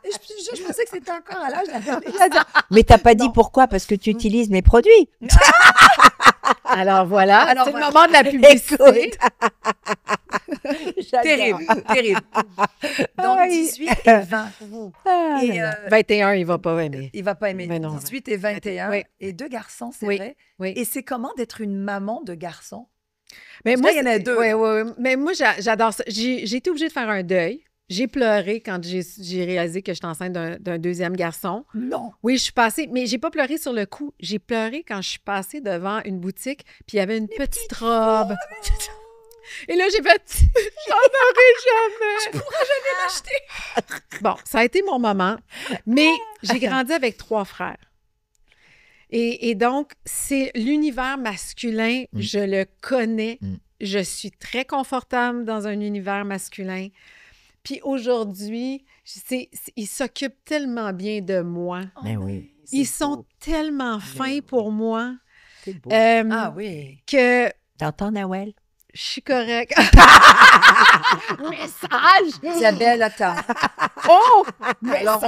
Je pensais que c'était encore à l'âge d'adolescent. Mais t'as pas dit Non. pourquoi? Parce que tu utilises mes produits. Alors voilà, Alors, c'est voilà. le moment de la publicité. Terrible, terrible. Donc, Aïe. 18 et 20. Ah, Et, là, là. 21, il va pas aimer. il va pas aimer. Mais non. 18 et 21. Oui. Et 2 garçons, c'est Oui. vrai. Oui. Et c'est comment d'être une maman de garçons? Mais Parce qu'il y en a c'est- 2. Ouais, ouais, ouais. Mais moi, j'adore ça. J'ai été obligée de faire un deuil. J'ai pleuré quand j'ai réalisé que j'étais enceinte d'un deuxième garçon. Non. Oui, je suis passée, mais j'ai pas pleuré sur le coup. J'ai pleuré quand je suis passée devant une boutique, puis il y avait une petite robe. Et là, j'ai fait, j'en aurai jamais. Je pourrais jamais l'acheter. Bon, ça a été mon moment, mais j'ai grandi avec 3 frères. Et donc, c'est l'univers masculin, je le connais. Mm. Je suis très confortable dans un univers masculin. Puis aujourd'hui, ils s'occupent tellement bien de moi. Mais oui. Ils sont tellement fins pour moi C'est beau. Ah oui. que T'entends, Nawel? je suis correcte. Message! Isabelle, attends. Oh! Alors,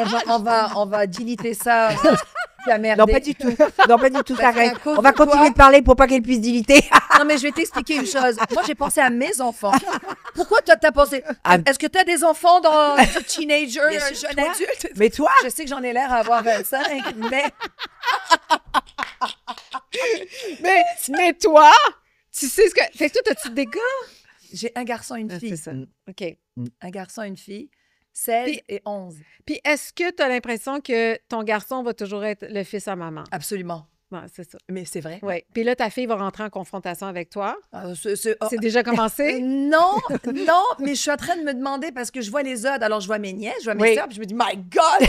on va diliter ça. La merde. Non, pas du tout. Non, pas du tout. Parce Arrête. qu'à cause On va de toi- continuer de parler pour pas qu'elle puisse diliter. Non, mais je vais t'expliquer une chose. Moi, j'ai pensé à mes enfants. Pourquoi toi, t'as pensé? Ah. Est-ce que t'as des enfants dans teenager, Bien sûr, jeune toi. adulte? Mais toi? Je sais que j'en ai l'air à avoir 25, mais Mais toi, tu sais ce que... Fait que toi, as-tu des gars? J'ai un garçon et une fille. C'est ça. OK. Un garçon et une fille, 16 Puis- et 11. Puis est-ce que tu as l'impression que ton garçon va toujours être le fils à maman? Absolument. Ouais, c'est ça. Mais c'est vrai. Oui. Puis là, ta fille va rentrer en confrontation avec toi. C'est C'est déjà commencé? Non, non, mais je suis en train de me demander parce que je vois les autres. Alors, je vois mes nièces, je vois mes Oui. sœurs, puis je me dis, My God!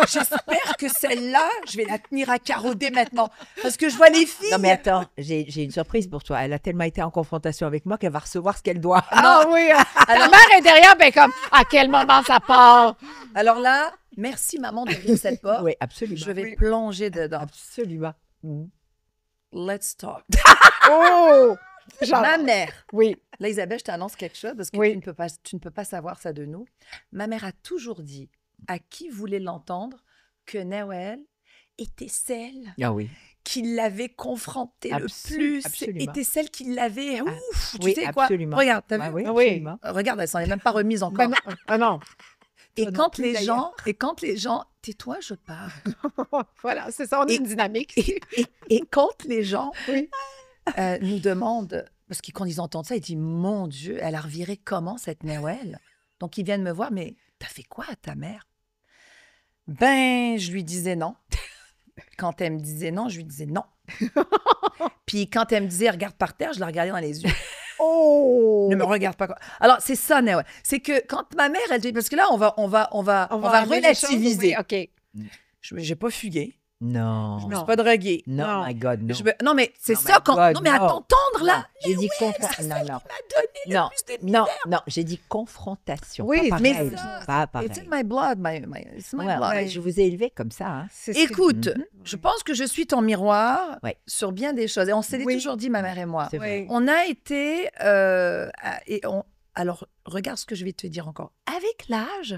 J'espère que celle-là, je vais la tenir à carreau dès maintenant. Parce que je vois les filles. Non, mais attends, j'ai une surprise pour toi. Elle a tellement été en confrontation avec moi qu'elle va recevoir ce qu'elle doit. Ah oui! Ta Alors- mère est derrière, ben comme, à quel moment ça part? Alors là, merci maman d'ouvrir cette porte. Oui, absolument. Je vais plonger dedans. Absolument. Let's talk. Oh! Genre, Ma mère. oui. Là, Isabelle, je t'annonce quelque chose parce que Oui. tu ne peux pas savoir ça de nous. Ma mère a toujours dit à qui voulait l'entendre que Noël était celle Ah oui. qui l'avait confrontée le Absol- plus, absolument. était celle qui l'avait. Ouf, oui, tu sais quoi? absolument. Regarde, t'as Ah vu? oui, Ah oui. absolument. Regarde, elle s'en est même pas remise encore. Ben non. Ah non. et Toi non quand plus, les d'ailleurs. gens, tais-toi, je parle. Voilà, c'est ça, on a Et- une dynamique. Et quand les gens Oui. nous demandent, parce que quand ils entendent ça, ils disent, mon Dieu, elle a reviré comment cette Noël? Donc ils viennent me voir, mais t'as fait quoi à ta mère? Ben, je lui disais non. Quand elle me disait non, je lui disais non. Puis quand elle me disait regarde par terre, je la regardais dans les yeux. Oh! Ne me regarde pas. Alors c'est ça, Noël. C'est que quand ma mère, elle dit, parce que là on va amener les choses, relativiser. oui, OK. J'ai pas fugué. Non. Je me Non. suis pas droguée. Non, Non. my God, non. Non, mais c'est Non, ça my quand. God, non, mais à non. t'entendre là. J'ai dit Ça, confrontation. c'est Non, ça qui non. m'a donné Non, le plus de non, non, j'ai dit confrontation. Oui, pas mais pareil. ça, Pas pareil. It's in my blood, it's my Ouais, blood. ouais, je vous ai élevé comme ça. Hein. C'est ce que- Écoute, Mhm. je pense que je suis ton miroir Ouais. sur bien des choses. Et on s'est Oui. toujours dit, ma mère et moi. C'est vrai. Oui. On a été. Alors, regarde ce que je vais te dire encore. Avec l'âge.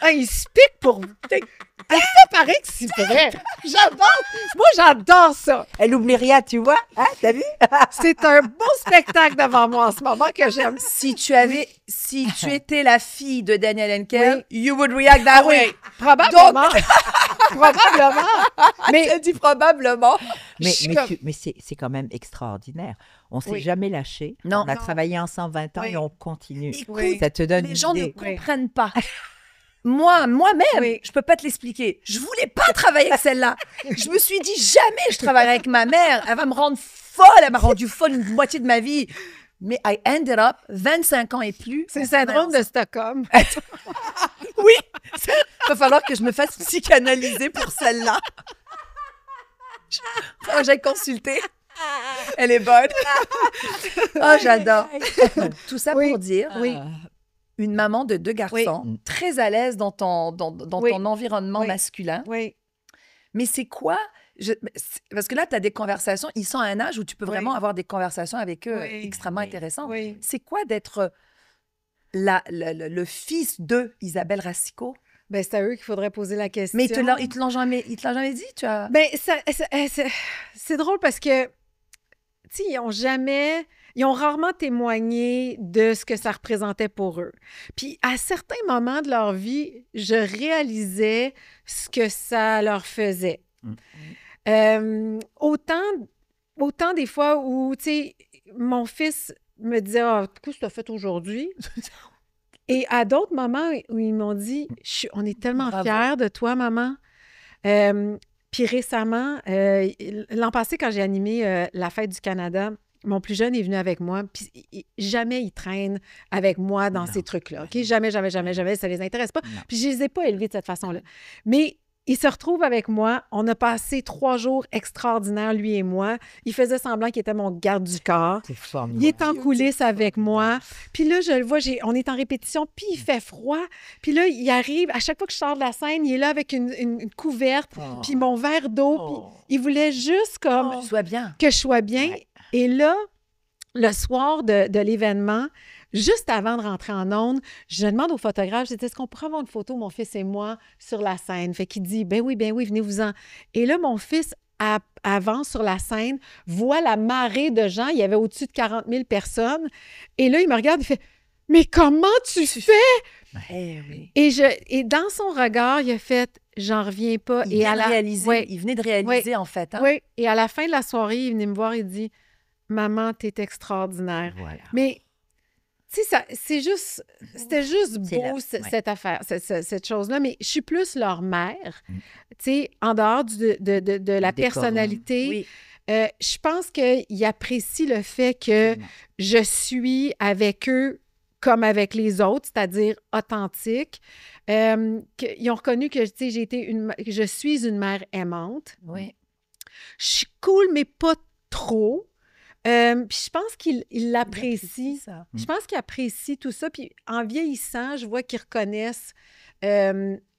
Ah, il se pique pour... Ça paraît que c'est vrai. J'adore. Moi, j'adore ça. Elle oublie rien, tu vois? Hein, t'as vu? C'est un beau spectacle devant moi en ce moment que j'aime. Si tu étais la fille de Daniel Henkel, you would react that way. Probablement. Probablement. Mais Elle dit probablement. Mais, Je suis mais, comme- mais c'est quand même extraordinaire. On s'est Oui. jamais lâché. Non. On a Non. travaillé ensemble 20 ans Oui. et on continue. Écoute, Oui. Ça te donne les une gens ne idée. comprennent pas. Moi-même, Oui. je peux pas te l'expliquer. Je voulais pas travailler avec celle-là. Je me suis dit jamais je travaillerai avec ma mère. Elle va me rendre folle. Elle m'a rendu folle une moitié de ma vie. Mais I ended up 25 ans et plus. c'est le syndrome de Stockholm. Oui, il va falloir que je me fasse psychanalyser pour celle-là. Faut que j'aille consulter. Elle est bonne. Oh, j'adore. Tout ça Oui. pour dire, Oui. une maman de 2 garçons, Oui. très à l'aise dans ton Oui. environnement Oui. masculin. Oui. Mais c'est quoi? Parce que là, tu as des conversations, ils sont à un âge où tu peux Oui. vraiment avoir des conversations avec eux Oui. extrêmement Oui. intéressantes. Oui. C'est quoi d'être le fils de Isabelle Racicot? Ben, c'est à eux qu'il faudrait poser la question. Mais ils te l'ont jamais dit, tu as... Ben, c'est drôle parce que, tu sais, ils ont rarement témoigné de ce que ça représentait pour eux. Puis, à certains moments de leur vie, je réalisais ce que ça leur faisait. Autant des fois où, tu sais, mon fils me disait « Ah, qu'est-ce que tu as fait aujourd'hui? » Et à d'autres moments où ils m'ont dit « On est tellement Bravo. fiers de toi, maman. » Puis récemment, l'an passé, quand j'ai animé la Fête du Canada, mon plus jeune est venu avec moi, puis jamais il traîne avec moi dans Non. ces trucs-là, OK? Jamais, jamais, jamais, jamais, ça les intéresse pas. Non. Puis je les ai pas élevés de cette façon-là. Mais il se retrouve avec moi. On a passé 3 jours extraordinaires, lui et moi. Il faisait semblant qu'il était mon garde du corps. C'est formidable. Il est en coulisses avec moi. Puis là, je le vois, on est en répétition, puis il fait froid. Puis là, il arrive, à chaque fois que je sors de la scène, il est là avec une couverte, Oh. puis mon verre d'eau. Oh. Puis il voulait juste comme Sois bien. que je sois bien. Ouais. Et là, le soir de l'événement, juste avant de rentrer en onde, je demande au photographe, je dis, est-ce qu'on pourrait avoir une photo, mon fils et moi, sur la scène? Fait qu'il dit, ben oui, venez-vous-en. Et là, mon fils avance sur la scène, voit la marée de gens, il y avait au-dessus de 40 000 personnes. Et là, il me regarde, il fait, mais comment tu fais? Eh oui. Et dans son regard, il a fait, j'en reviens pas. Il Et venait à de la... réaliser, Ouais, il venait de réaliser, en fait. Hein? oui. Et à la fin de la soirée, il venait me voir et dit, maman, t'es extraordinaire. Voilà. Mais, tu sais, c'était juste C'est beau, là, ouais. cette affaire, cette chose-là. Mais je suis plus leur mère, tu sais, en dehors de la décorum. personnalité. Oui. Je pense qu'ils apprécient le fait que Absolument. je suis avec eux comme avec les autres, c'est-à-dire authentique. Ils ont reconnu que, tu sais, je suis une mère aimante. Oui. Je suis cool, mais pas trop. Puis je pense qu'ils l'apprécient. ça. Je pense qu'ils apprécient tout ça. Puis en vieillissant, je vois qu'ils reconnaissent.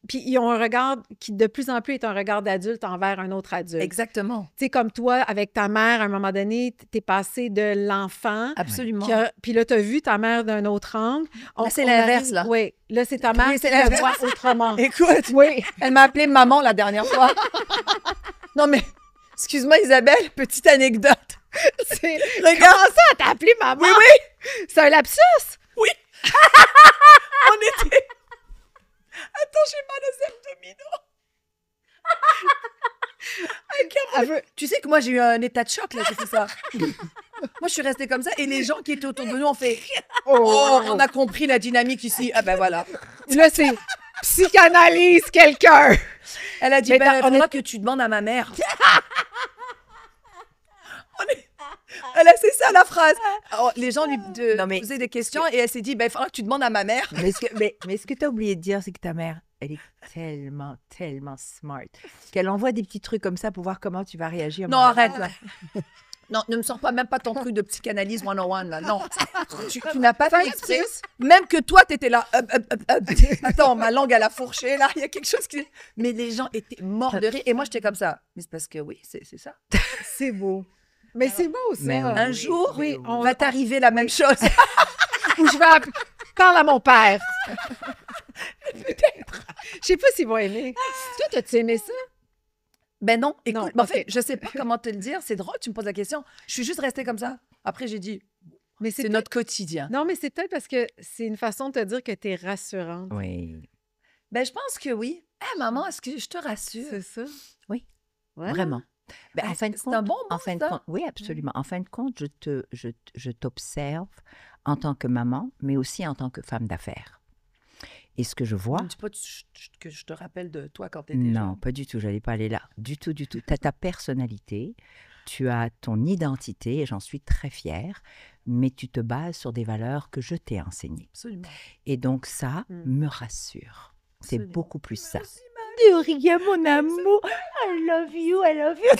Puis ils ont un regard qui, de plus en plus, est un regard d'adulte envers un autre adulte. Exactement. Tu sais, comme toi, avec ta mère, à un moment donné, t'es passé de l'enfant. Absolument. Puis là, t'as vu ta mère d'un autre angle. Là, c'est l'inverse, arrive- là. Oui, là, c'est ta mère Oui, c'est qui te l'inverse. voit autrement. Écoute, Oui. elle m'a appelée maman la dernière fois. Non, mais, excuse-moi, Isabelle, petite anecdote. Regarde. Comment ça, t'as appelé maman? Oui, oui, C'est un lapsus? on était... Attends, j'ai mal aux abdominaux. Tu sais que moi, j'ai eu un état de choc, là, j'ai fait ça. Moi, je suis restée comme ça, et les gens qui étaient autour de nous ont fait « Oh, on a compris la dynamique ici. » Ah ben voilà. Là, c'est psychanalyse quelqu'un. Elle a dit Mais ben, on faudra que tu demandes à ma mère. Elle a, c'est ça la phrase. Alors, les gens lui Non, mais- posaient des questions et elle s'est dit ben, il faudra que tu demandes à ma mère. Mais ce que tu as oublié de dire, c'est que ta mère, elle est tellement, tellement smart qu'elle envoie des petits trucs comme ça pour voir comment tu vas réagir. Non, arrête là. Non, ne me sors pas même pas ton truc de psychanalyse 101 là. Non, tu n'as pas fait exprès. Même que toi, t'étais là. Attends, ma langue elle a fourché là. Il y a quelque chose qui. Mais les gens étaient morts de rire et moi j'étais comme ça. Mais c'est parce que oui, c'est ça. C'est beau. Mais c'est beau, ça. Mais Un oui, jour, oui, on va t'arriver la même chose. Ou je vais parle à mon père. Peut-être. Je sais pas s'ils vont aimer. Toi, t'as-tu aimé ça? Ben non, écoute, Non, ben, en ok. fait, je sais pas comment te le dire. C'est drôle, tu me poses la question. Je suis juste restée comme ça. Après, j'ai dit, Mais c'est peut-être- notre quotidien. Non, mais c'est peut-être parce que c'est une façon de te dire que t'es rassurante. Oui, Ben, je pense que oui. Ah, maman, est-ce que je te rassure? C'est ça? Oui. Voilà. vraiment. Ben, Ben, en fin de c'est compte, un bon mot, en fin de ça. compte, oui, absolument. En fin de compte, je t'observe en tant que maman, mais aussi en tant que femme d'affaires. Et ce que je vois, Ne dis pas que je te rappelle de toi quand t'étais non, jeune. pas du tout, j'allais pas aller là. Du tout, du tout. Tu as ta personnalité, tu as ton identité, et j'en suis très fière, mais tu te bases sur des valeurs que je t'ai enseignées. Absolument. Et donc ça Mm. me rassure. C'est Absolument. beaucoup plus ça. Merci, De rien, mon amour. I love you, I love you.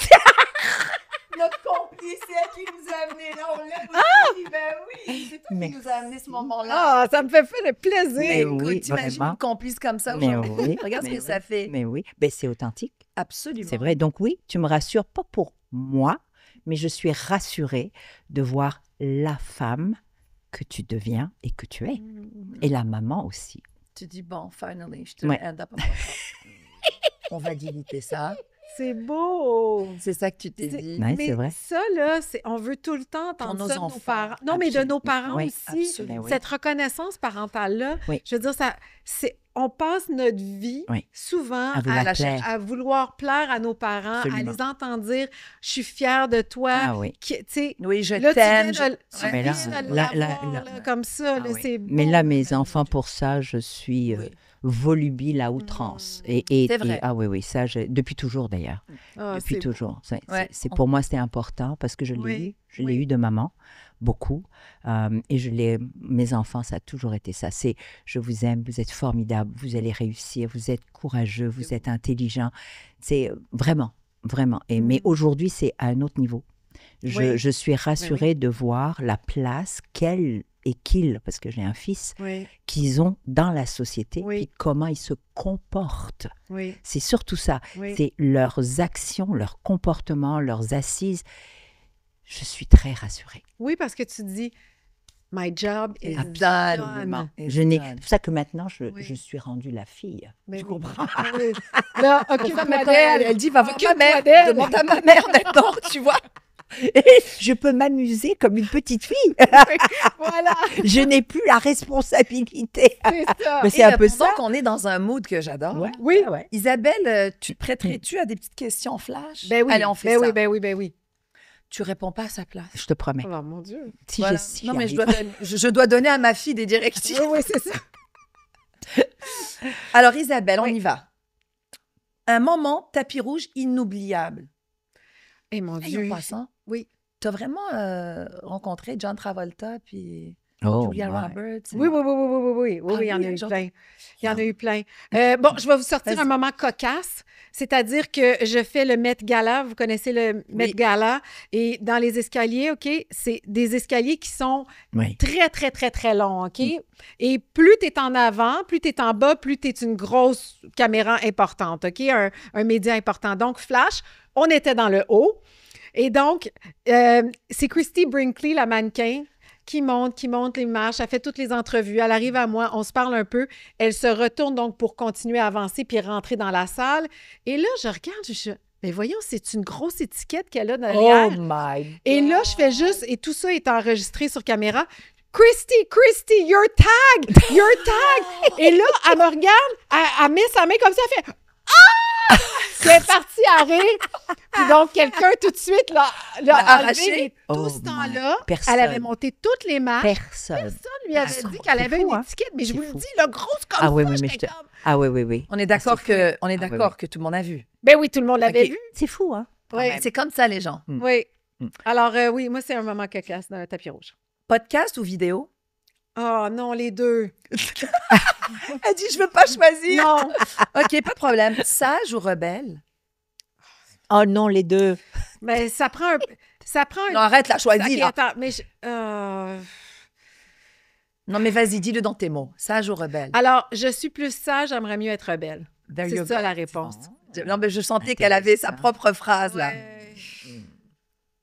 Notre complice, c'est elle qui nous a amenés là. On l'aime aussi. Ben oui, c'est toi Mais- qui nous a amenés ce moment-là. Ah, ça me fait le plaisir. Mais Écoute, oui, t'imagines vraiment. une complice comme ça Mais aujourd'hui? oui, Regarde ce mais que oui. ça fait. Mais oui, ben, c'est authentique. Absolument. C'est vrai. Donc oui, tu me rassures, pas pour moi, mais je suis rassurée de voir la femme que tu deviens et que tu es. Et la maman aussi. Tu dis, bon, finally, je te Ouais. end up. On va déliter ça. C'est beau. C'est ça que tu t'es dit. Ouais, mais c'est vrai. ça, là, on veut tout le temps Pour entendre nos ça de nos enfants. parents. Non, mais de nos parents Oui, aussi. absolument. Oui. Cette reconnaissance parentale-là, Oui. je veux dire, on passe notre vie Oui. souvent À vouloir plaire. à vouloir plaire à nos parents, Absolument. à les entendre dire « je suis fière de toi Ah oui. Tu sais, Oui, je là, t'aime. tu viens de, tu Ouais, mais viens là, de là, l'avoir, là, là, comme ça, Ah là, oui. c'est beau. Mais là, mes enfants, pour ça, je suis Oui. volubile à outrance. Et C'est vrai. ah oui, oui, ça, depuis toujours d'ailleurs. Ah, Depuis c'est beau. toujours. Ouais. Pour moi, c'était important parce que je l'ai Oui, eu. Je l'ai oui. eu de maman, beaucoup. Et mes enfants, ça a toujours été ça. C'est je vous aime, vous êtes formidables, vous allez réussir, vous êtes courageux, vous êtes intelligent. C'est vraiment, vraiment. Mais aujourd'hui, c'est à un autre niveau. Oui. Je suis rassurée de voir la place qu'elle et qu'ils, parce que j'ai un fils, Oui, qu'ils ont dans la société Oui. et comment ils se comportent. oui, C'est surtout ça. oui. C'est leurs actions, leurs comportements, leurs assises. Je suis très rassurée. Oui, parce que tu dis « my job is Absolument. done ». C'est pour ça que maintenant, Oui. je suis rendue la fille. Mais Tu oui. comprends? Oui. Là, occupe-toi Maintenant, d'elle. elle dit, va voir ma Occupe-toi mère. d'elle. Demande à ma mère maintenant, tu vois. Je peux m'amuser comme une petite fille. Voilà, Je n'ai plus la responsabilité. c'est ça. Mais c'est un peu Donc, ça. on est dans un mood que j'adore. Ouais, Oui. ouais. Isabelle, tu te prêterais-tu à des petites questions flash? Ben oui, Allez, on fait ben ça. oui, ben oui, ben oui. Tu réponds pas à sa place. Je te promets. Oh mon Dieu. Si Voilà. si Non, mais j'y arrive. je dois donner à ma fille des directives. Oui, c'est ça. Alors, Isabelle, on Oui. y va. Un moment tapis rouge inoubliable. Eh mon Hey, Dieu. en passant, Oui. tu as vraiment rencontré John Travolta puis Oh, Julia my. Roberts. Oui, oui, oui, oui, oui, oui, oui, Ah oui, il y en oui, a eu genre- plein. Il y en a eu plein. Bon, je vais vous sortir Vas-y. un moment cocasse, c'est-à-dire que je fais le Met Gala. Vous connaissez le Met Oui. Gala? Et dans les escaliers, OK, c'est des escaliers qui sont Oui. très, très, très, très longs, OK? Et plus tu es en avant, plus tu es en bas, plus tu es une grosse caméra importante, OK? Un média important. Donc, Flash, on était dans le haut. Et donc, c'est Christy Brinkley, la mannequin, qui monte les marches, elle fait toutes les entrevues, elle arrive à moi, on se parle un peu, elle se retourne donc pour continuer à avancer puis rentrer dans la salle. Et là, je regarde, mais voyons, c'est une grosse étiquette qu'elle a derrière. Oh my. Et là, je fais juste, et tout ça est enregistré sur caméra. Christy, your tag! Et là, elle me regarde, elle met sa main comme ça, elle fait Ah! Puis elle est partie à rire. Puis donc, quelqu'un tout de suite l'a arraché. arraché. Mais tout Oh ce temps-là, Personne. elle avait monté toutes les marches. Personne. Personne lui avait Personne. dit qu'elle C'est avait fou, une hein? étiquette. Mais je C'est vous le fou. dis, là, grosse comme Ah oui, ça, oui, mais j'étais je te- comme... Ah oui, oui, oui. On est d'accord c'est que, oui, que tout le monde a vu. Ben oui, tout le monde l'avait Ok. vu. C'est fou, hein? Oui, C'est comme ça, les gens. oui. Mm. Alors, oui, moi, c'est un moment cocasse dans un tapis rouge. Podcast ou vidéo? Oh non, les deux. Elle dit, je veux pas choisir. Non. OK, pas de problème. Sage ou rebelle? Oh non, les deux. Mais ça prend un... Non, arrête, la choisis, Ok, là. attends, mais... Non, mais vas-y, dis-le dans tes mots. Sage ou rebelle? Alors, je suis plus sage, j'aimerais mieux être rebelle. There you C'est ça go. la réponse. Non, mais je sentais qu'elle avait sa Intéressant. propre phrase, là. Ouais.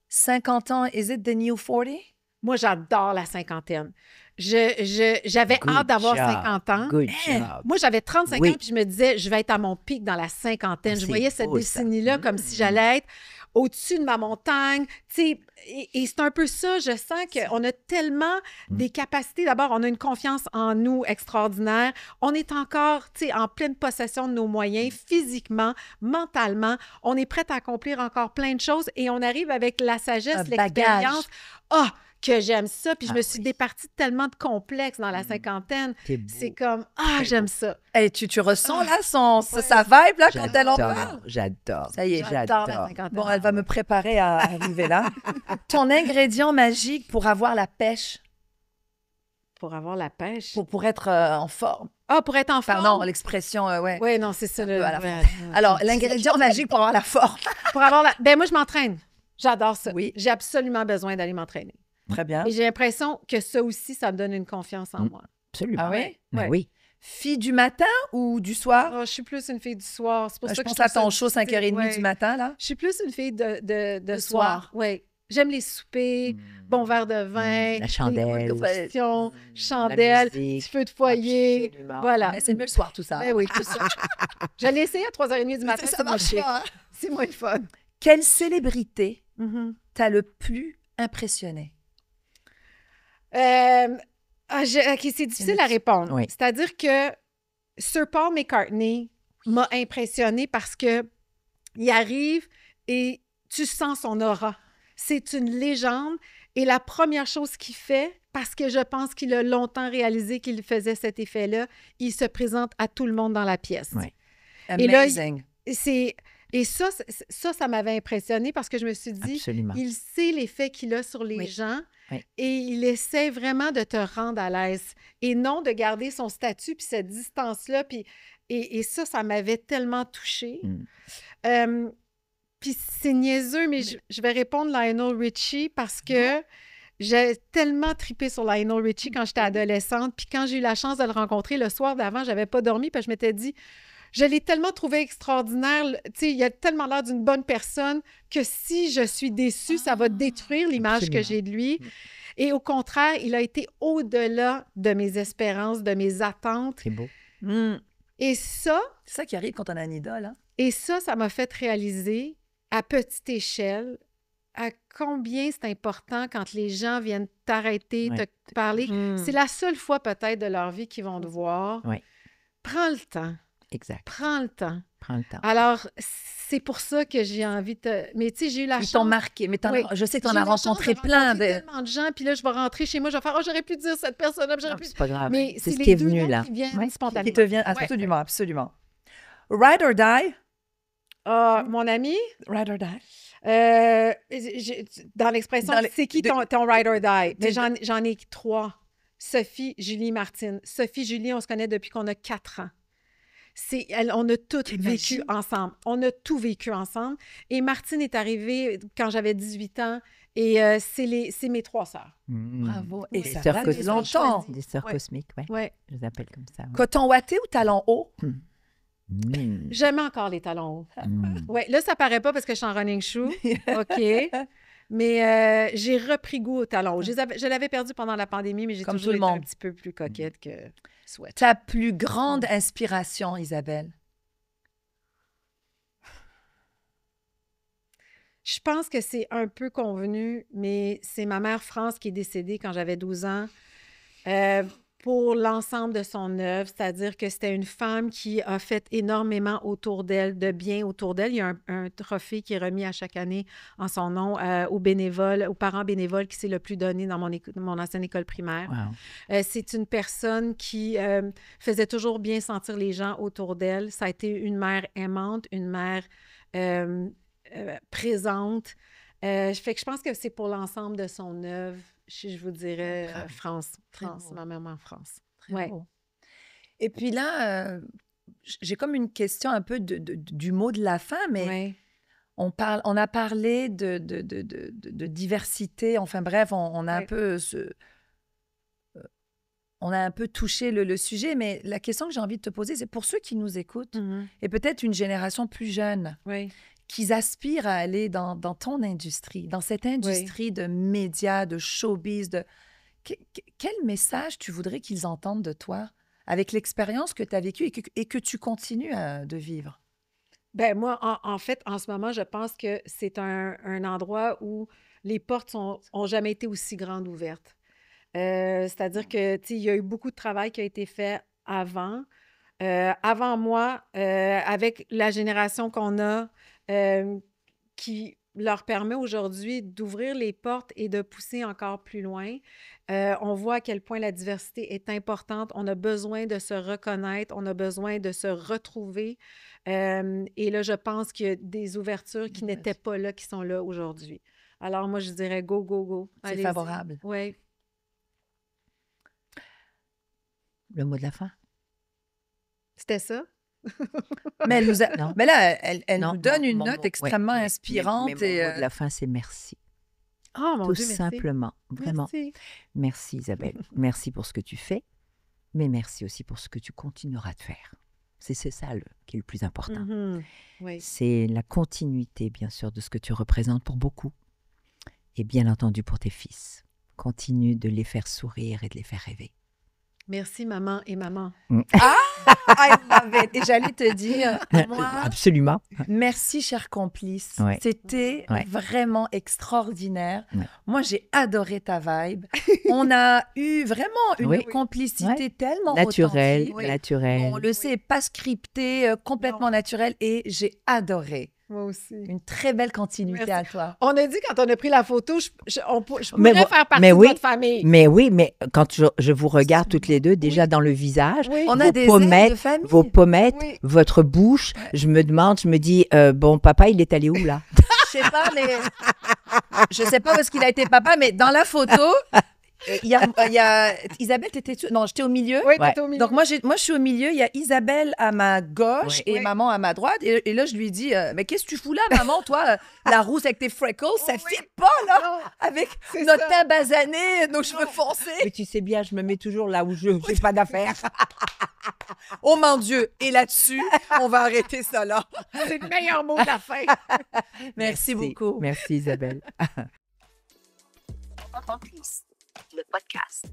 50 ans, is it the new 40? Moi, j'adore la cinquantaine. J'avais Good hâte d'avoir job. 50 ans. Good Hein? job. Moi, j'avais 35 Oui. ans, puis je me disais, je vais être à mon pic dans la cinquantaine. Ah, Je c'est voyais cette beau, ça. décennie-là comme si j'allais être au-dessus de ma montagne. Tu sais, et c'est un peu ça. Je sens qu'on a tellement des capacités. D'abord, on a une confiance en nous extraordinaire. On est encore, tu sais, en pleine possession de nos moyens, physiquement, mentalement. On est prêt à accomplir encore plein de choses et on arrive avec la sagesse, Un l'expérience. Ah! Que j'aime ça. Puis je Ah me suis oui. départie de tellement de complexes dans la cinquantaine. C'est beau. C'est comme, ah, Très j'aime beau. ça. Hey, tu ressens, là, Ouais. sa vibe, là, quand elle en parle? J'adore. Ça y est, J'adore la cinquantaine. Bon, elle va me préparer à arriver là. Ton ingrédient magique pour avoir la pêche, Pour avoir la pêche. pour être en forme. Ah, pour être en forme. Pardon, l'expression, ouais. Oui, non, c'est ça. peu à la ouais. Alors, l'ingrédient magique pour avoir la forme. Pour avoir la... Ben, moi, je m'entraîne. J'adore ça. Oui. J'ai absolument besoin d'aller m'entraîner. Très bien. Et j'ai l'impression que ça aussi, ça me donne une confiance en moi. Absolument. Ah oui? Ben Ouais. oui. Fille du matin ou du soir? Oh, je suis plus une fille du soir. C'est pour ça Je que pense je à trouve ton ça show difficile. 5h30 Ouais. du matin, là. Je suis plus une fille de De soir. soir. Oui. J'aime les soupers, bon verre de vin, La chandelle. les questions, La chandelle, musique. petit feu de foyer. Absolument. Voilà. Mais c'est mieux le soir, tout ça. Ben oui, tout ça. Je l'ai essayé à 3h30 du matin, ça c'est moins marche chic. pas, hein? C'est moins fun. Quelle célébrité Mhm. t'a le plus impressionné? OK, c'est difficile à répondre. Oui. C'est-à-dire que Sir Paul McCartney m'a impressionné parce que il arrive et tu sens son aura. C'est une légende et la première chose qu'il fait, parce que je pense qu'il a longtemps réalisé qu'il faisait cet effet-là, il se présente à tout le monde dans la pièce. Oui. Et là, Amazing. Et ça m'avait impressionné parce que je me suis dit, Absolument. il sait l'effet qu'il a sur les Oui. gens Oui. et il essaie vraiment de te rendre à l'aise et non de garder son statut puis cette distance-là. Et ça m'avait tellement touchée. Puis c'est niaiseux, mais je vais répondre Lionel Richie parce que j'ai tellement tripé sur Lionel Richie quand j'étais adolescente. Puis quand j'ai eu la chance de le rencontrer le soir d'avant, j'avais pas dormi parce que je m'étais dit, je l'ai tellement trouvé extraordinaire. Tu sais, il a tellement l'air d'une bonne personne que si je suis déçue, ça va détruire l'image que absolument. j'ai de lui. Et au contraire, il a été au-delà de mes espérances, de mes attentes. C'est beau. Hmm. Et ça, C'est ça qui arrive quand on a une idole, hein? ça m'a fait réaliser à petite échelle à combien c'est important quand les gens viennent t'arrêter, Ouais. te parler. Mm. C'est la seule fois peut-être de leur vie qu'ils vont te voir. Ouais. Prends le temps. Exact. Prends le temps. Prends le temps. Alors, c'est pour ça que j'ai envie de... Mais tu sais, j'ai eu la Ils chance... t'ont marqué, mais Oui. je sais que tu en J'ai as eu la chance rencontré de plein rencontrer de... tellement de gens, puis là, je vais rentrer chez moi, je vais faire « Oh, j'aurais pu dire cette personne-là, j'aurais Non, pu... c'est pas grave. Mais C'est ce les qui est deux venu noms là. qui viennent Ouais. spontanément. Qui te viennent, Ouais. absolument, absolument. Ride or die? Ah, mon ami, Ride or die? dans l'expression, Dans les- c'est qui de- ton ride or die? Mais de- j'en ai 3. Sophie, Julie, Martine. Sophie, Julie, on se connaît depuis qu'on a 4 ans. On a tout vécu T'imagines? ensemble. On a tout vécu ensemble. Et Martine est arrivée quand j'avais 18 ans. Et c'est mes 3 sœurs. Bravo. Et Des ça sœurs va cosmiques. longtemps. Des sœurs Ouais. cosmiques, ouais. Ouais. Je les appelle comme ça. Ouais. Coton ouaté ou talon haut? J'aime encore les talons hauts. Mm. Oui, là, ça paraît pas parce que je suis en running shoe. OK. Mais j'ai repris goût aux talons hauts. Je l'avais perdu pendant la pandémie, mais j'ai Comme toujours tout le été un monde. petit peu plus coquette que sweat. Ta plus grande inspiration, Isabelle? Je pense que c'est un peu convenu, mais c'est ma mère France qui est décédée quand j'avais 12 ans. Pour l'ensemble de son œuvre, c'est-à-dire que c'était une femme qui a fait énormément autour d'elle, de bien autour d'elle. Il y a un trophée qui est remis à chaque année en son nom aux bénévoles, aux parents bénévoles qui s'est le plus donné dans mon ancienne école primaire. Wow. C'est une personne qui faisait toujours bien sentir les gens autour d'elle. Ça a été une mère aimante, une mère présente. Fait que je pense que c'est pour l'ensemble de son œuvre. Je vous dirais France, Très beau. ma maman France. Très Ouais. beau. Et puis là, j'ai comme une question un peu du mot de la fin, mais Ouais. on a parlé de diversité. Enfin bref, on a un Ouais. peu on a un peu touché le sujet, mais la question que j'ai envie de te poser, c'est pour ceux qui nous écoutent, Mhm. et peut-être une génération plus jeune, Ouais. qui aspirent à aller dans ton industrie, dans cette industrie de médias, de showbiz, quel message tu voudrais qu'ils entendent de toi avec l'expérience que tu as vécue et que tu continues de vivre? Ben moi, en fait, en ce moment, je pense que c'est un endroit où les portes ont jamais été aussi grandes ouvertes. C'est-à-dire que, tu sais, il y a eu beaucoup de travail qui a été fait avant. Avant moi, avec la génération qu'on a, qui leur permet aujourd'hui d'ouvrir les portes et de pousser encore plus loin. On voit à quel point la diversité est importante. On a besoin de se reconnaître, on a besoin de se retrouver. Et là, je pense qu'il y a des ouvertures qui n'étaient pas là, qui sont là aujourd'hui. Alors moi, je dirais go, go, go. C'est Allez-y. favorable. Oui. Le mot de la fin? C'était ça? Mais elle nous a- Non. mais là, elle Non, nous donne mon- une mon note mot- extrêmement ouais, inspirante. mais mon et, mot de la fin, c'est merci. Oh mon Tout Dieu, merci. simplement. Vraiment. Merci. Merci Isabelle. Merci pour ce que tu fais, mais merci aussi pour ce que tu continueras de faire. C'est ça qui est le plus important. Mhm. Oui. C'est la continuité, bien sûr, de ce que tu représentes pour beaucoup. Et bien entendu pour tes fils. Continue de les faire sourire et de les faire rêver. Merci, maman et maman. I love it. Et j'allais te dire, moi, Absolument. merci, cher complice. Ouais. C'était Ouais. vraiment extraordinaire. Ouais. Moi, j'ai adoré ta vibe. On a eu vraiment une Oui. complicité Ouais. tellement Naturel, authentique. Oui. naturel. On le sait, pas scripté, complètement naturel. Et j'ai adoré. Moi aussi. Une très belle continuité Merci. à toi. On a dit quand on a pris la photo, je Mais pourrais vo- faire partie mais de oui, votre famille. Mais oui, mais quand je vous regarde toutes les deux, déjà dans le visage, Oui. On a vos des ailes pommettes, de famille. vos pommettes, Oui. votre bouche, je me dis, bon, papa, il est allé où là? Je sais pas, mais je sais pas où est-ce qu'il a été papa, mais dans la photo, il y a Isabelle, non, j'étais au milieu. Oui, Ouais. t'étais au milieu. Donc moi, je suis au milieu, il y a Isabelle à ma gauche Ouais. et maman à ma droite. Et là, je lui dis, mais qu'est-ce que tu fous là, maman, toi, la rousse avec tes freckles, ça fit pas, là, Non, avec c'est notre ça. teint basané, nos cheveux foncés. Mais tu sais bien, je me mets toujours là où je n'ai pas d'affaires. Oh mon Dieu! Et là-dessus, on va arrêter ça là. C'est le meilleur mot de la fin. Merci beaucoup. Merci Isabelle. Complice, le podcast.